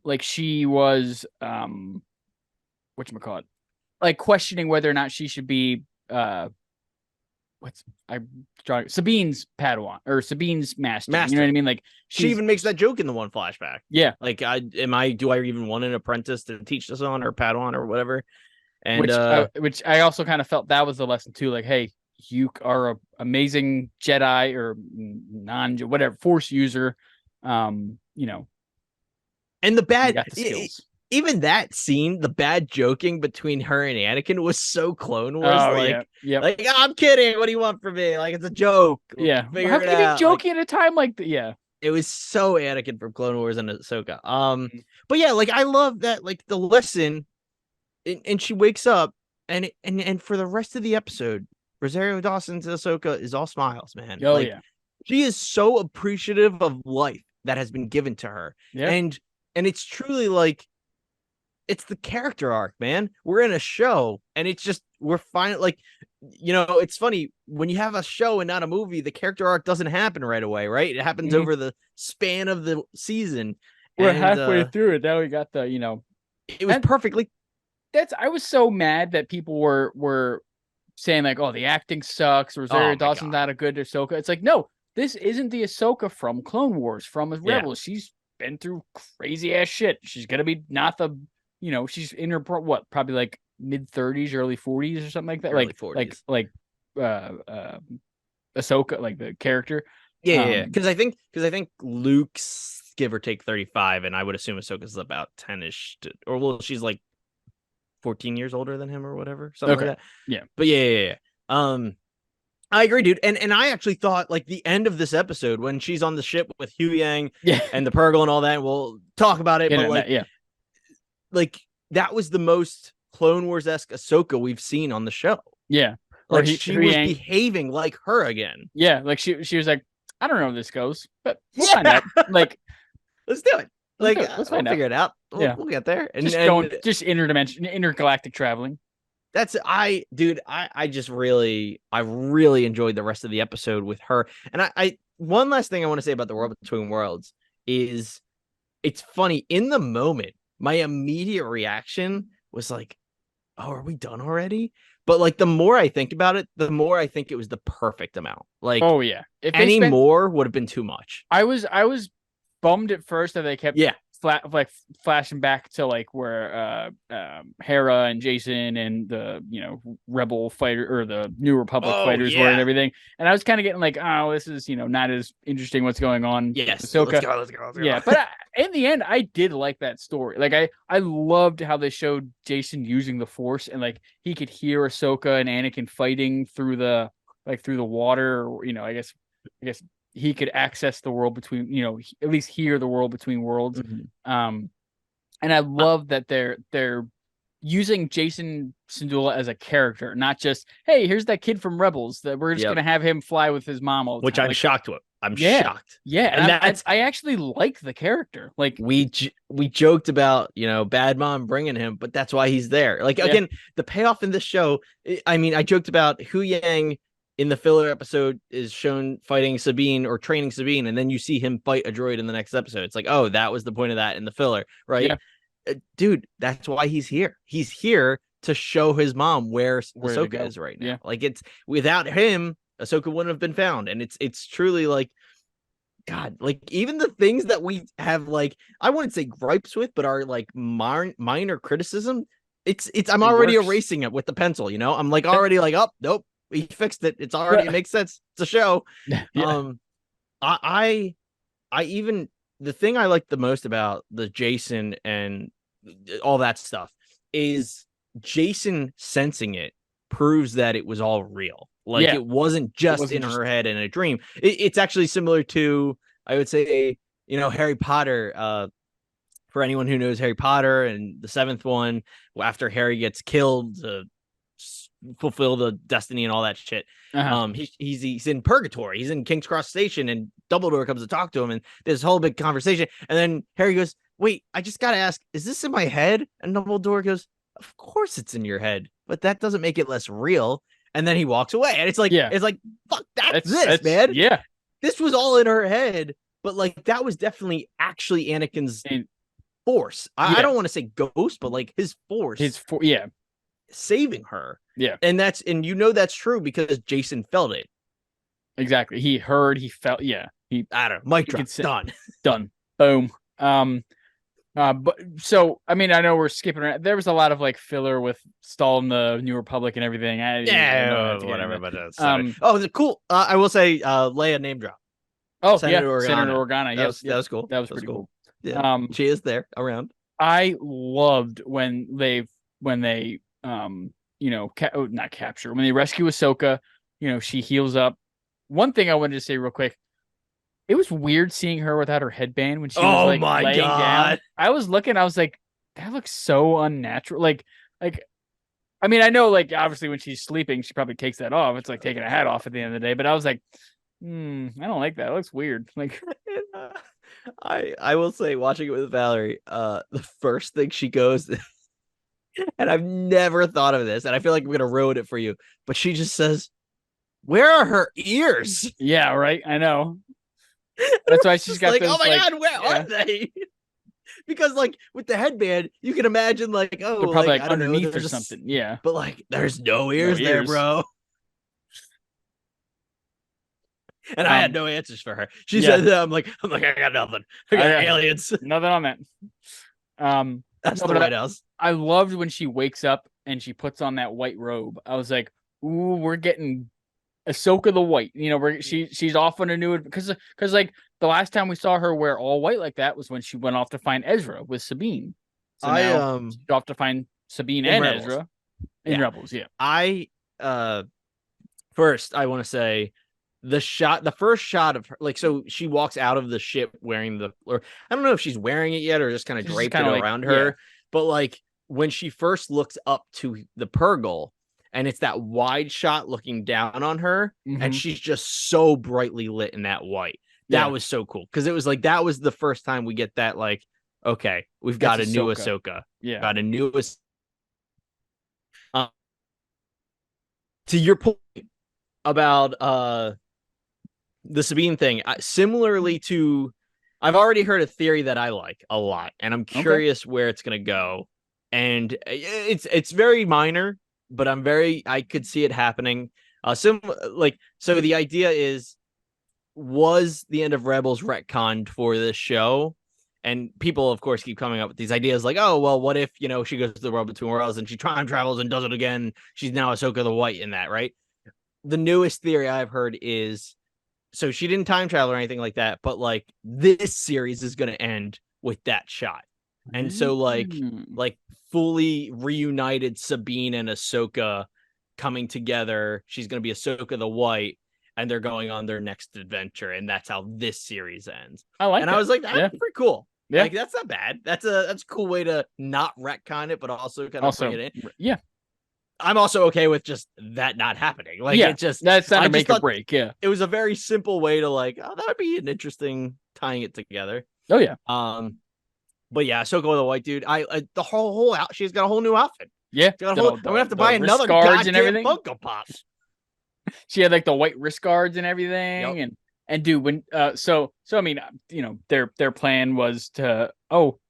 like she was whatchamacallit, like questioning whether or not she should be what's I'm drawing Sabine's Padawan or Sabine's master. You know Master. what I mean? Like She even makes that joke in the one flashback. yeah, Like, do I even want an apprentice to teach this on, or Padawan or whatever? And which I also kind of felt that was the lesson too. Like, hey, you are a amazing Jedi or non whatever Force user. You know, and the you bad got the skills. Even that scene, the bad joking between her and Anakin was so Clone Wars. Oh yeah, yep. Like, I'm kidding. What do you want from me? Like, it's a joke. Yeah. Figure How it can you be out. joking at a time like that? Yeah. It was so Anakin from Clone Wars and Ahsoka. But yeah, like I love that, like the lesson, and she wakes up, and for the rest of the episode, Rosario Dawson's Ahsoka is all smiles, man. Oh like yeah. she is so appreciative of life that has been given to her, Yeah. and it's truly like it's the character arc, man. We're in a show, and it's just we're fine. Like, it's funny when you have a show and not a movie, the character arc doesn't happen right away, right? It happens over the span of the season. We're And halfway through it. Now we got the, it was perfectly. I was so mad that people were saying like, oh, the acting sucks. Rosario Dawson's not a good Ahsoka. It's like, no, this isn't the Ahsoka from Clone Wars, from Rebels. She's been through crazy ass shit. She's gonna be not the, she's in her probably like mid-30s, early 40s or something like that. Early 40s. Like Ahsoka, like the character. Yeah. Because I think Luke's give or take 35, and I would assume Ahsoka's about 10ish, or well, she's like 14 years older than him or whatever, something like that. Yeah. But yeah. I agree, dude. And I actually thought like the end of this episode when she's on the ship with Hu Yang and the Purgle and all that, we'll talk about it. Like that was the most Clone Wars-esque Ahsoka we've seen on the show. Yeah. Like she was behaving like her again. Yeah, like she was like, I don't know how this goes, but we'll find out. Like, let's do it. Like, let's figure it out. We'll get there. And just intergalactic traveling. I just really enjoyed the rest of the episode with her. And I one last thing I want to say about the World Between Worlds is it's funny. In the moment, my immediate reaction was like, oh, are we done already? But like the more I think about it, the more I think it was the perfect amount. Like, oh yeah, if any more would have been too much. I was bummed at first that they kept flashing back to like where Hera and Jason and the rebel fighter or the New Republic fighters were and everything, and I was kind of getting like, oh, this is not as interesting what's going on. Yes, Ahsoka. Let's go. Yeah, but in the end, I did like that story. Like I loved how they showed Jason using the Force, and like he could hear Ahsoka and Anakin fighting through the water. Or, I guess he could access the world between, at least hear the world between worlds. Mm-hmm. And I love that they're using Jason Syndulla as a character, not just, hey, here's that kid from Rebels that we're just gonna have him fly with his mom all the which time. I'm shocked with. I'm shocked. Yeah, and I actually like the character. Like we joked about Bad Mom bringing him, but that's why he's there. Like again, the payoff in this show. I mean, I joked about Hu Yang in the filler episode is shown fighting Sabine or training Sabine, and then you see him fight a droid in the next episode. It's like, oh, that was the point of that in the filler, right? Yeah. Dude, that's why he's here. He's here to show his mom where Ahsoka is right now. Yeah. Like it's without him, Ahsoka wouldn't have been found. And it's truly like, God, like even the things that we have, like, I wouldn't say gripes with, but are like minor criticism. I'm already erasing it with the pencil, I'm like already like, oh, nope. He fixed it. It's already, it makes sense. It's a show. Yeah. I even, the thing I like the most about the Jason and all that stuff is Jason sensing it proves that it was all real. Like it wasn't just in her head and a dream. It's actually similar to, I would say, Harry Potter. For anyone who knows Harry Potter and the seventh one, after Harry gets killed, fulfill the destiny and all that shit. He's in purgatory. He's in King's Cross Station, and Dumbledore comes to talk to him, and there's this whole big conversation. And then Harry goes, "Wait, I just gotta ask, is this in my head?" And Dumbledore goes, "Of course it's in your head, but that doesn't make it less real." And then he walks away, and it's like, fuck, that's man. Yeah, this was all in her head, but like that was definitely actually Anakin's force. I don't want to say ghost, but like his force, saving her. Yeah. And that's that's true because Jason felt it. Exactly. He heard, he felt, yeah. I don't know. Mic drop. Done. Done. Boom. But so I mean, I know we're skipping around. There was a lot of like filler with Stall and the New Republic and everything. Whatever. But oh, the cool. I will say, Leia name drop. Oh, Senator Organa. That was cool. That was pretty cool. Yeah. She is there around. I loved when they not capture, when they rescue Ahsoka, she heals up. One thing I wanted to say real quick, it was weird seeing her without her headband when she was like laying down. I was looking, I was like, that looks so unnatural. Like, I mean, I know, like, obviously when she's sleeping, she probably takes that off. It's like taking a hat off at the end of the day. But I was like, I don't like that. It looks weird. Like, I will say, watching it with Valerie, the first thing she goes, and I've never thought of this, and I feel like I'm gonna ruin it for you, but she just says, "Where are her ears?" Yeah, right. I know. That's why she's got like, those, oh my god, where are they? Because like with the headband, you can imagine like, oh, they're probably like underneath or something. Yeah, but like, there's no ears there, bro. And I had no answers for her. She said, "I'm like, I got nothing. I got aliens. Nothing on that." That's the White House. I loved when she wakes up and she puts on that white robe. I was like, "Ooh, we're getting Ahsoka the White." She's off on a new, because like the last time we saw her wear all white like that was when she went off to find Ezra with Sabine. So now she's off to find Sabine and Rebels. Ezra in Rebels. Yeah. First I want to say the first shot of her, like, so she walks out of the ship wearing or I don't know if she's wearing it yet or just kind of draped it around her, but like when she first looks up to the Purgle and it's that wide shot looking down on her, and she's just so brightly lit in that white. That was so cool because it was like that was the first time we get that, like, okay, we've got a new Ahsoka. Yeah, got a new. To your point about the Sabine thing, similarly to, I've already heard a theory that I like a lot, and I'm curious where it's gonna go. And it's very minor, but I could see it happening. So the idea is, was the end of Rebels retconned for this show? And people, of course, keep coming up with these ideas like, oh, well, what if, she goes to the world between worlds and she time travels and does it again? She's now Ahsoka the White in that, right? The newest theory I've heard is, so she didn't time travel or anything like that, but like this series is going to end with that shot. And so like fully reunited Sabine and Ahsoka coming together. She's going to be Ahsoka the White, and they're going on their next adventure, and that's how this series ends. I was like, that's pretty cool. Yeah. Like, that's not bad. That's a cool way to not retcon it, but also kind of bring it in. Yeah. I'm also okay with just that not happening. Like, it just, that's not a make or break. Yeah. It was a very simple way to like, oh, that would be an interesting tying it together. Oh yeah. But yeah, Ahsoka the White, dude. The whole out. She's got a whole new outfit. Yeah. I'm gonna have to buy another goddamn Funko Pop. She had like the white wrist guards and everything, and dude, when so I mean, their plan was to,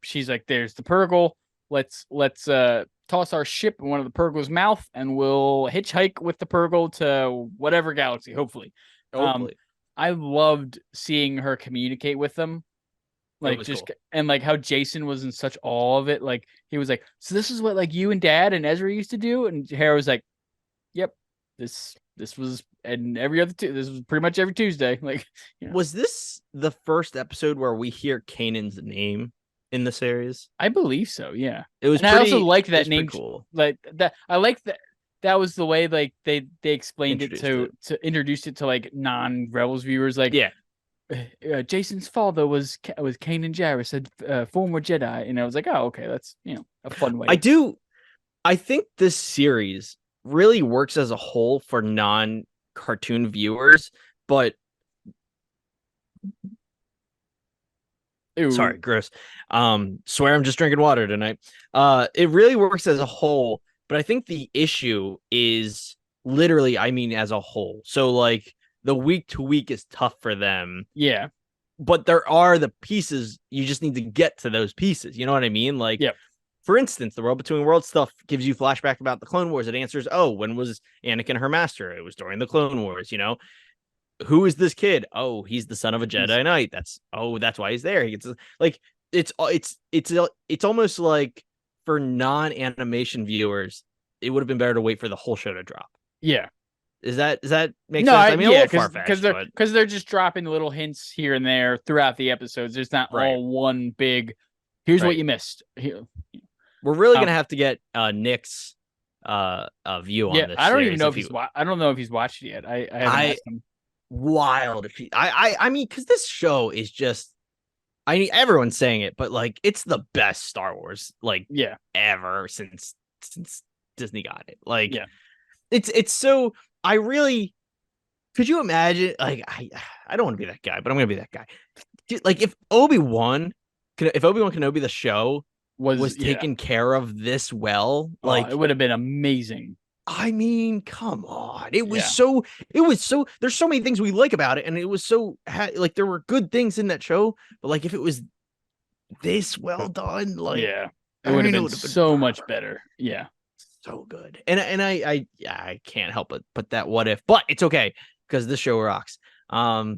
she's like, there's the Purgle. Let's toss our ship in one of the Purgle's mouth, and we'll hitchhike with the Purgle to whatever galaxy. Hopefully. I loved seeing her communicate with them. Like, just cool. And like how Jason was in such awe of it. like he was like, so this is what like you and Dad and Ezra used to do, and Hera was like, yep, this was, and every other this was pretty much every Tuesday. Like, was this the first episode where we hear Kanan's name in the series? I believe so. Yeah, it was. And I also like that name. Cool. Like that. I like that. That was the way like they explained it to introduce it to like non-Rebels viewers. Like, Jason's father was Kanan Jarrus, a former Jedi, and I was like, oh, okay, that's a fun way. I think this series really works as a whole for non-cartoon viewers, but sorry, gross. Swear I'm just drinking water tonight. It really works as a whole, but I think the issue is literally, I mean, as a whole. So like, the week to week is tough for them. Yeah. But there are the pieces. You just need to get to those pieces. You know what I mean? Like, for instance, the World Between Worlds stuff gives you flashback about the Clone Wars. It answers, oh, when was Anakin her master? It was during the Clone Wars. Who is this kid? Oh, he's the son of a Jedi Knight. That's why he's there. He gets like it's almost like for non-animation viewers, it would have been better to wait for the whole show to drop. Yeah. Does that make no, sense? I mean, yeah, a little far-fetched, because they're just dropping little hints here and there throughout the episodes. There's not all one big. Here's what you missed. Here. We're really gonna have to get Nick's view on this. I don't even know if I don't know if he's watched it yet. I haven't asked him. Wild if he, I mean, because this show is just, I mean, everyone's saying it, but like it's the best Star Wars ever since Disney got it. Like it's so, I really, could you imagine, like I don't want to be that guy, but I'm gonna be that guy. Like if Obi-Wan Kenobi the show was taken care of this well, like it would have been amazing. I mean, come on. It was so, there's so many things we like about it. And it was so, like, there were good things in that show. But, like, if it was this well done, like, it would have been so much better. Yeah. So good. And I can't help but that what if, but it's okay because this show rocks. I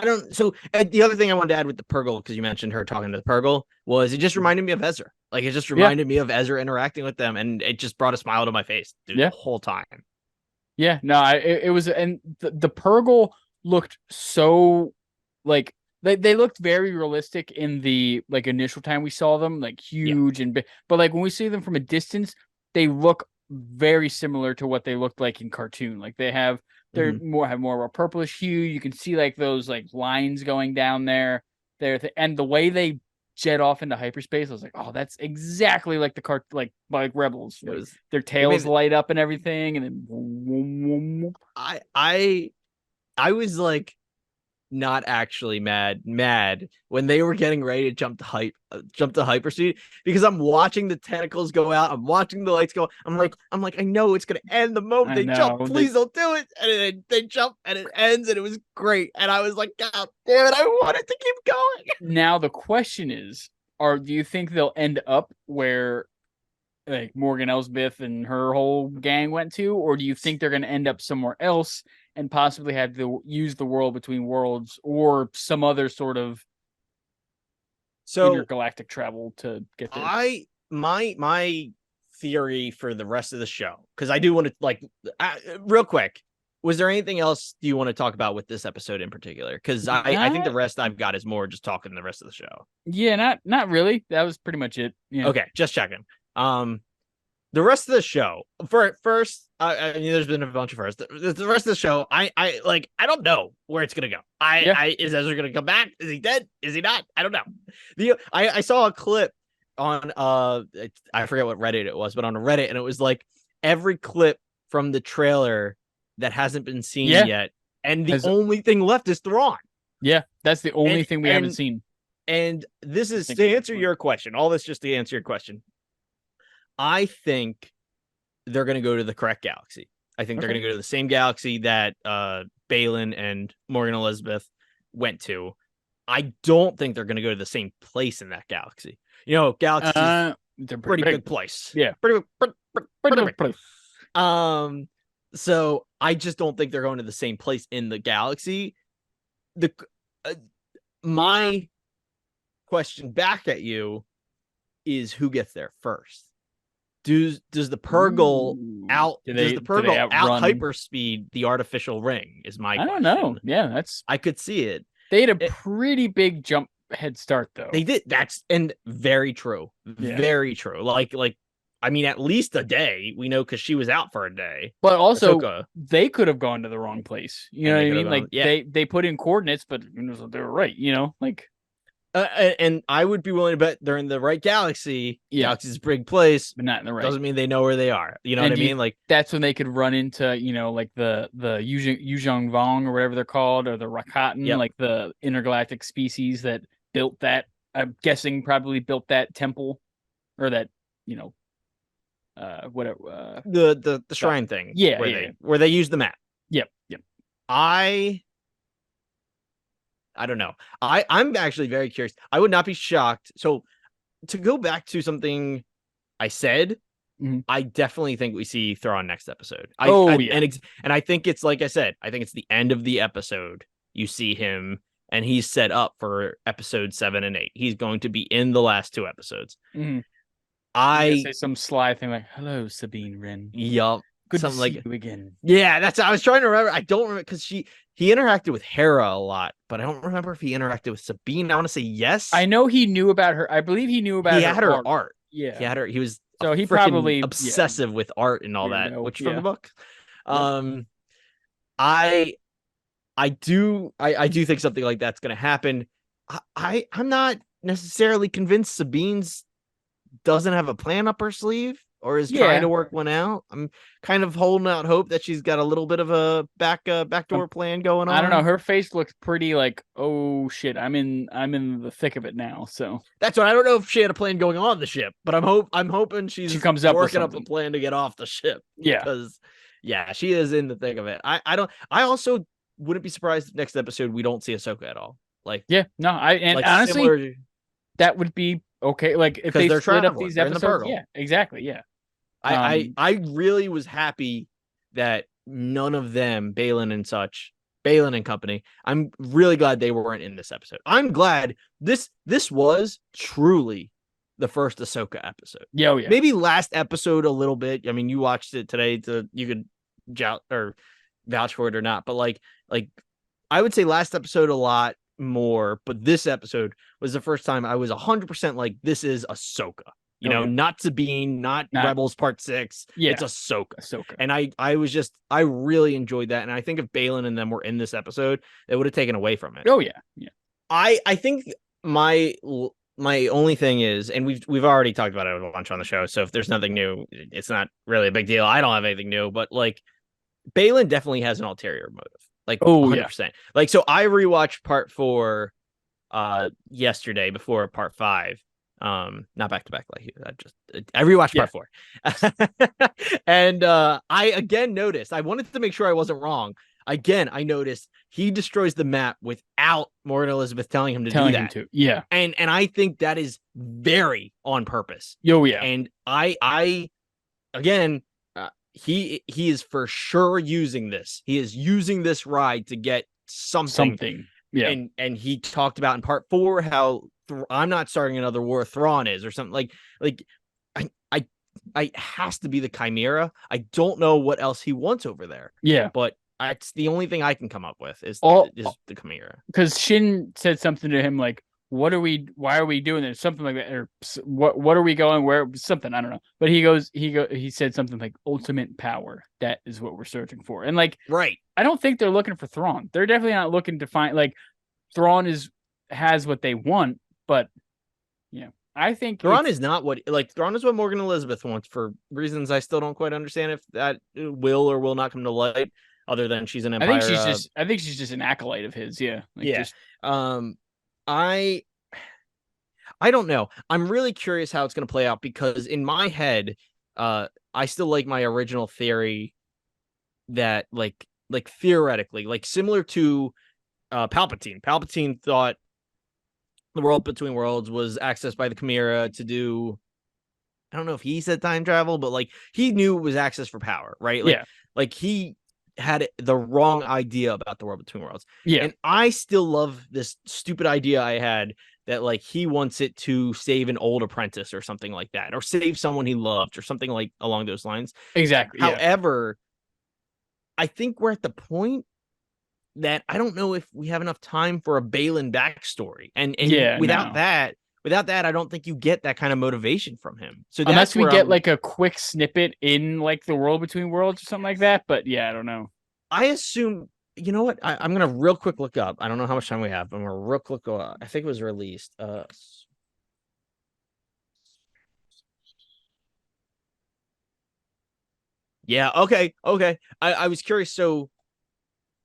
don't. So the other thing I wanted to add with the Purgle, because you mentioned her talking to the Purgle, was it just reminded me of Ezra. Like it just reminded me of Ezra interacting with them, and it just brought a smile to my face, dude, the whole time. Yeah, no, it was, and the Purgle looked so like they looked very realistic in the like initial time we saw them, like huge and big. But like when we see them from a distance, they look very similar to what they looked like in cartoon. Like they have. They're have more of a purplish hue. You can see like those like lines going down there. And the way they jet off into hyperspace, I was like, oh, that's exactly like the like Rebels. Their tails light up and everything, and then I was like not actually mad when they were getting ready to jump to hyperspeed, because I'm watching the tentacles go out, I'm watching the lights go. I'm like I know it's gonna end the moment they jump. Please don't do it. And then they jump and it ends, and it was great. And I was like, God damn it, I wanted to keep going. Now the question is, do you think they'll end up where like Morgan Elsbeth and her whole gang went to, or do you think they're gonna end up somewhere else and possibly had to use the World Between Worlds or some other sort of intergalactic travel to get there? My theory for the rest of the show, because I do want to like real quick, was there anything else you want to talk about with this episode in particular? Because I think the rest I've got is more just talking the rest of the show. Yeah, not really. That was pretty much it. Yeah. Okay, just checking. The rest of the show, first, I mean, there's been a bunch of firsts. The rest of the show, I don't know where it's gonna go. Is Ezra gonna come back? Is he dead? Is he not? I don't know. I saw a clip on I forget what Reddit it was, but on Reddit, and it was like every clip from the trailer that hasn't been seen yet, and the only thing left is Thrawn. Yeah, that's the only thing we haven't seen. And this is to answer your question. All this just to answer your question. I think they're going to go to the correct galaxy. I think they're going to go to the same galaxy that Balin and Morgan Elsbeth went to. I don't think they're going to go to the same place in that galaxy. You know, galaxy is a pretty good place. Yeah. Pretty big place. So I just don't think they're going to the same place in the galaxy. My question back at you is, who gets there first? Does the Purgle out hyperspeed the artificial ring? Is my question. I don't know. Yeah, I could see it. They had a pretty big jump head start though. They did. And very true. Yeah. Very true. Like I mean, at least a day, we know, because she was out for a day. But also, Ahsoka, they could have gone to the wrong place. You know what I mean? Like they put in coordinates, but they were right. You know, like. And I would be willing to bet they're in the right galaxy. Galaxy's a big place, but not in the right. Doesn't mean they know where they are. You know what I mean? Like that's when they could run into, like the Yuzhong Vong or whatever they're called, or the Rakatan, like the intergalactic species that built that. I'm guessing probably built that temple, or that whatever the shrine thing. Where they use the map. Yep. I don't know. I'm actually very curious. I would not be shocked. So to go back to something I said, Mhm. I definitely think we see Thrawn next episode. Yeah. And I think it's like I said, I think it's the end of the episode. You see him, and he's set up for episode 7 and 8. He's going to be in the last 2 episodes. Mhm. He's gonna I say some sly thing like, "Hello, Sabine Wren. yup, Good to something see like you again." yeah. That's I was trying to remember. I don't remember because he interacted with Hera a lot, but I don't remember if he interacted with Sabine. I want to say yes. I know he knew about her. I believe he knew He about her had her art. art. He Yeah. had her. He was So he freaking probably, obsessive with art and all that, weirdo. which from the Yeah. book. Yep. Um, I I do think something like that's going to happen. I'm not necessarily convinced Sabine's doesn't have a plan up her sleeve or is trying Yeah. to work one out. I'm kind of holding out hope that she's got a little bit of a backdoor plan going I don't know. on. Her face looks pretty like, oh shit, I'm in the thick of it now. So That's what I don't know if she had a plan going on the ship, but I'm hoping she she's comes up with working up a something. plan to get off the ship Yeah. because yeah, she is in the thick of it. I don't I also wouldn't be surprised if next episode we don't see Ahsoka at all. Like Yeah. No, and like honestly, similar that would be okay. Like if because they they're split up traveling. these They're in the episodes, Purgle. yeah, exactly. Yeah. I really was happy that none of them, Balin and company. I'm really glad they weren't in this episode. I'm glad this was truly the first Ahsoka episode. Yeah, yeah. Maybe last episode a little bit. I mean, you watched it today, you could jout or vouch for it or not, but like I would say last episode a lot more, but this episode was the first time I was 100% like this is Ahsoka. You know, yeah. not Sabine, not Rebels Part 6. Yeah. It's Ahsoka. Ahsoka. And I really enjoyed that. And I think if Balin and them were in this episode, it would have taken away from it. Oh yeah. Yeah. I think my only thing is, and we've already talked about it a bunch on the show. So if there's nothing new, it's not really a big deal. I don't have anything new, but like Balin definitely has an ulterior motive. Like 100%. Yeah. Like so I rewatched part 4 yesterday before part 5. Not back to back like I rewatched part 4. And I again noticed, I wanted to make sure I wasn't wrong. Again, I noticed he destroys the map without Morgan Elizabeth telling him to do that. Yeah. And I think that is very on purpose. Oh yeah. And I again he is for sure using this. He is using this ride to get something. Yeah. And he talked about in part 4 how I'm not starting another war. Thrawn is or something like I has to be the Chimera. I don't know what else he wants over there. Yeah, but it's the only thing I can come up with is the Chimera. Because Shin said something to him like, why are we doing this? Something like that, or what are we going where? Something, I don't know. But he said something like ultimate power. That is what we're searching for. And like, right. I don't think they're looking for Thrawn. They're definitely not looking to find like Thrawn has what they want, but I think Thrawn is not what Thrawn is what Morgan Elizabeth wants for reasons I still don't quite understand if that will or will not come to light. Other than she's an Empire. I think she's just an acolyte of his. Yeah. I don't know. I'm really curious how it's going to play out because in my head, I still like my original theory that like theoretically, like similar to Palpatine. Palpatine thought the world between worlds was accessed by the Chimera to do. I don't know if he said time travel, but like he knew it was access for power, right? Like he had the wrong idea about the world between worlds. Yeah. And I still love this stupid idea I had that like he wants it to save an old apprentice or something like that, or save someone he loved or something like along those lines. Exactly. However, I think we're at the point that I don't know if we have enough time for a Balin backstory. And without that, I don't think you get that kind of motivation from him. So unless we get like a quick snippet in like the world between worlds or something like that. But yeah, I don't know. I assume, you know what? I'm going to real quick look up. I don't know how much time we have, but I'm going to real quick go up. I think it was released. Yeah. Okay. I was curious. So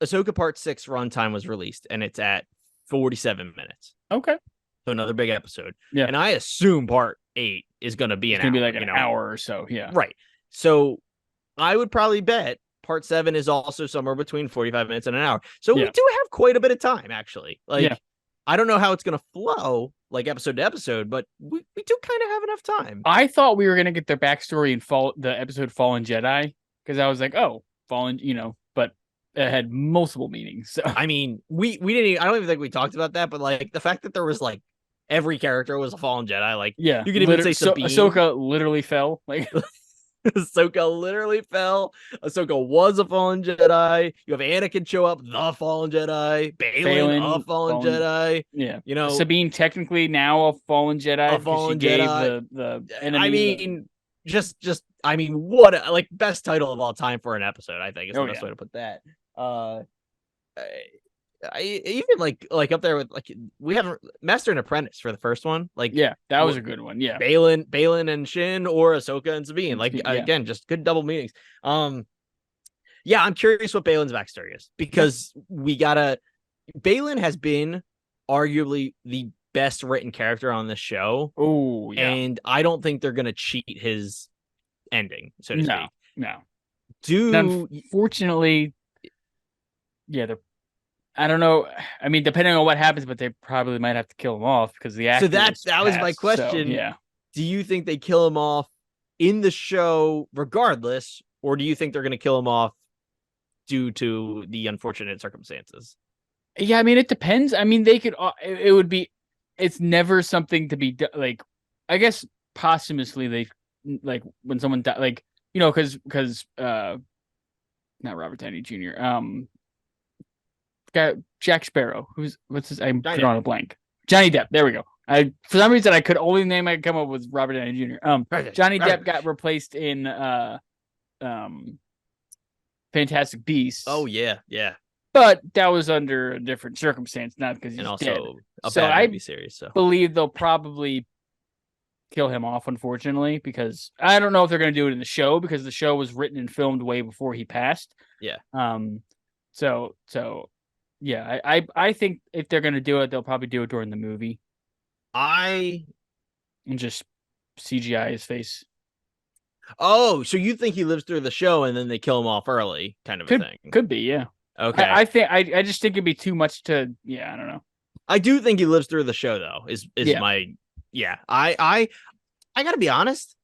Ahsoka Part 6 runtime was released and it's at 47 minutes. Okay. So another big episode. Yeah. And I assume Part 8 is going to be an hour or so. Yeah. Right. So I would probably bet Part 7 is also somewhere between 45 minutes and an hour. So we do have quite a bit of time, actually. Like, I don't know how it's gonna flow like episode to episode, but we do kind of have enough time. I thought we were gonna get their backstory in the episode Fallen Jedi, because I was like, oh, Fallen, but it had multiple meanings. So I mean, we didn't even, I don't even think we talked about that, but like the fact that there was like every character was a fallen Jedi, like yeah, you could even say Sabine. Ahsoka literally fell. Like Ahsoka literally fell. Ahsoka was a fallen Jedi. You have Anakin show up, the fallen Jedi. Balin, a fallen Jedi. Yeah, You Sabine technically now a fallen Jedi. A fallen she gave Jedi. The enemy. I mean, just I mean, what like best title of all time for an episode? I think is the best way to put that. I even like up there with like we have Master and Apprentice for the first one. Like that was a good one. Yeah, Balin and Shin, or Ahsoka and Sabine. Like again, just good double meanings. Yeah, I'm curious what Balin's backstory is, because Balin has been arguably the best written character on the show. Oh yeah, and I don't think they're gonna cheat his ending, so to speak. No. Unfortunately, they're. I don't know. I mean, depending on what happens, but they probably might have to kill him off because the actor. So that was my question. So, do you think they kill him off in the show regardless, or do you think they're going to kill him off due to the unfortunate circumstances? Yeah, I mean, it depends. I mean, they could. It would be. It's never something to be like. I guess posthumously, they like when someone died, like because not Robert Downey Jr. Got Jack Sparrow. What's his? I'm drawing a blank. Johnny Depp. There we go. For some reason I could only name I could come up with Robert Downey Jr. Johnny Depp got replaced in Fantastic Beasts. Oh yeah. But that was under a different circumstance, not because he's dead. A bad movie series. So believe they'll probably kill him off, unfortunately, because I don't know if they're going to do it in the show, because the show was written and filmed way before he passed. Yeah. So yeah, I think if they're gonna do it, they'll probably do it during the movie. And just CGI his face. Oh, so you think he lives through the show and then they kill him off early, kind of a thing? Could be, yeah. Okay. I think I just think it'd be too much to. Yeah, I don't know. I do think he lives through the show though. My I gotta be honest.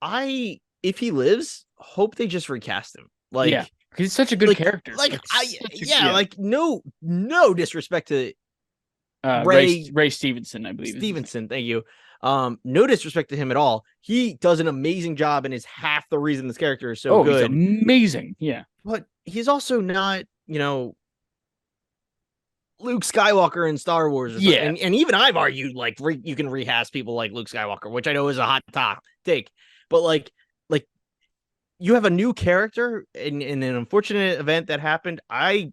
If he lives, hope they just recast him. Like he's such a good character. Like no disrespect to Ray Stevenson, I believe. Stevenson, thank you. No disrespect to him at all. He does an amazing job and is half the reason this character is so good. He's amazing. Yeah. But he's also not, Luke Skywalker in Star Wars. Or and even I've argued like you can rehash people like Luke Skywalker, which I know is a hot take. But like you have a new character in an unfortunate event that happened. I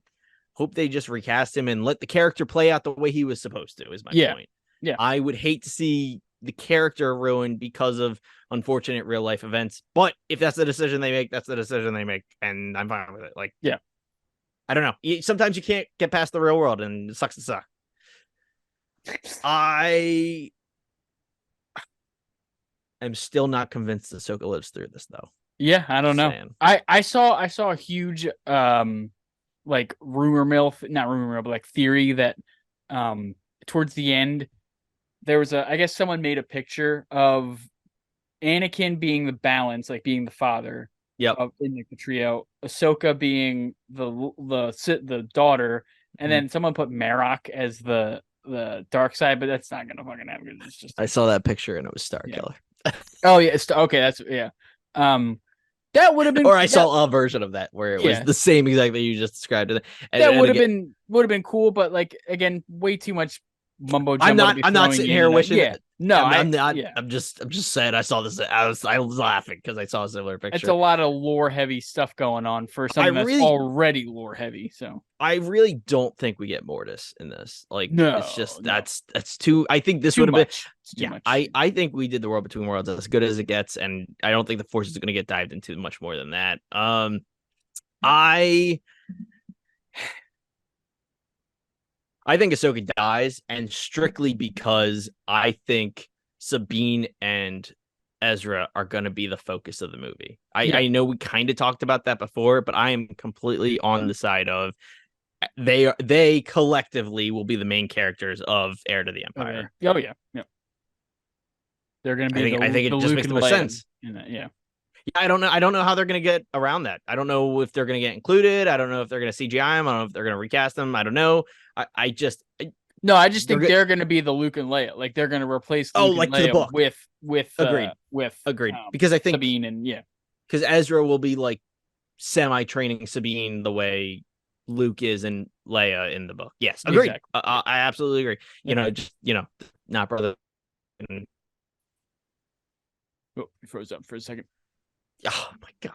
hope they just recast him and let the character play out the way he was supposed to, is my point. Yeah. I would hate to see the character ruined because of unfortunate real life events. But if that's the decision they make, that's the decision they make. And I'm fine with it. Like, yeah. I don't know. Sometimes you can't get past the real world and it sucks to suck. I am still not convinced Ahsoka lives through this though. Yeah, I don't know. I saw a huge like rumor mill, not rumor mill, but like theory that towards the end there was I guess someone made a picture of Anakin being the balance, like being the father. Yep. In the trio, Ahsoka being the daughter, and then someone put Marok as the dark side, but that's not gonna fucking happen. It's just I saw that picture and it was Starkiller. Oh yeah, okay, that's that would have been, or I saw a version of that where it was the same exact that you just described it. That would have been cool, but like again, way too much mumbo jumbo. I'm not sitting here wishing. I'm not. Yeah. I'm just sad I saw this. I was laughing because I saw a similar picture. It's a lot of lore heavy stuff going on for something that's already lore heavy. So I really don't think we get Mortis in this. Like, no, it's just that's too. I think this would have been. Too much. I think we did the World Between Worlds as good as it gets, and I don't think the Force is going to get dived into much more than that. I think Ahsoka dies, and strictly because I think Sabine and Ezra are going to be the focus of the movie. I know we kind of talked about that before, but I am completely on the side of they collectively will be the main characters of Heir to the Empire. Okay. Oh yeah. They're going to be I think the it just Luke makes and the most Leia sense. in that, yeah. I don't know how they're going to get around that. I don't know if they're going to get included. I don't know if they're going to CGI them. I don't know if they're going to recast them. I don't know. I just think they're going to be the Luke and Leia. Like they're going to replace Luke like and to the Leia book. with Agreed. Because I think Sabine because Ezra will be like semi-training Sabine the way Luke is and Leia in the book. Yes, agreed. Exactly. I absolutely agree. Not brother. Oh, you froze up for a second. Oh my god.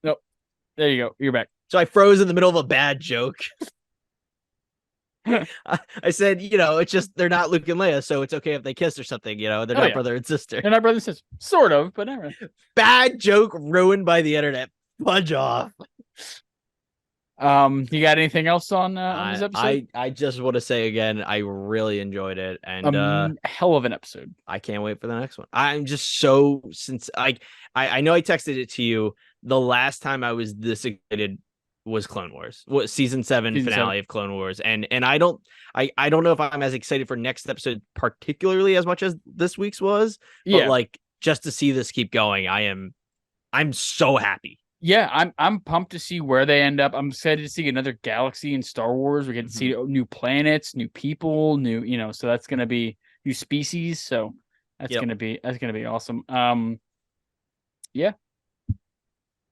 Nope. There you go. You're back. So I froze in the middle of a bad joke. I said, it's just they're not Luke and Leia, so it's okay if they kiss or something. They're not brother and sister. They're not brother and sister. Sort of, but never. Bad joke ruined by the internet. Fudge off. You got anything else on this episode? I just want to say again, I really enjoyed it, and hell of an episode. I can't wait for the next one. I'm just so I know I texted it to you. The last time I was this excited was Clone Wars, season 7 finale of Clone Wars, and I don't know if I'm as excited for next episode particularly as much as this week's was, but like just to see this keep going, I'm so happy. Yeah, I'm pumped to see where they end up. I'm excited to see another galaxy in Star Wars. We get to see new planets, new people, so that's gonna be new species. So that's gonna be awesome. Yeah.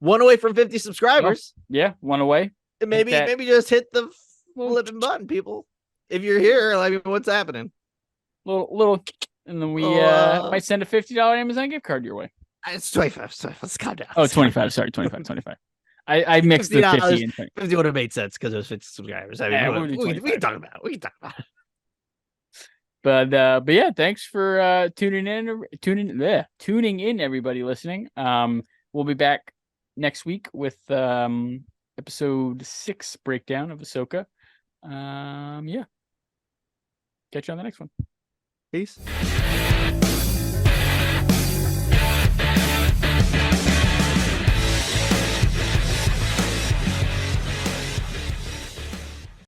One away from 50 subscribers. Oh, yeah, one away. Maybe just hit the flipping button, people. If you're here, like, what's happening? Little, and then we might send a $50 Amazon gift card your way. It's 25. So let's calm down. Oh, 25. Sorry, 25. I mixed the 50 and 20. 50 would have made sense because it was 50 subscribers. I mean, we can talk about it. But yeah, thanks for tuning in, everybody listening. We'll be back next week with episode 6 breakdown of Ahsoka. Yeah. Catch you on the next one. Peace.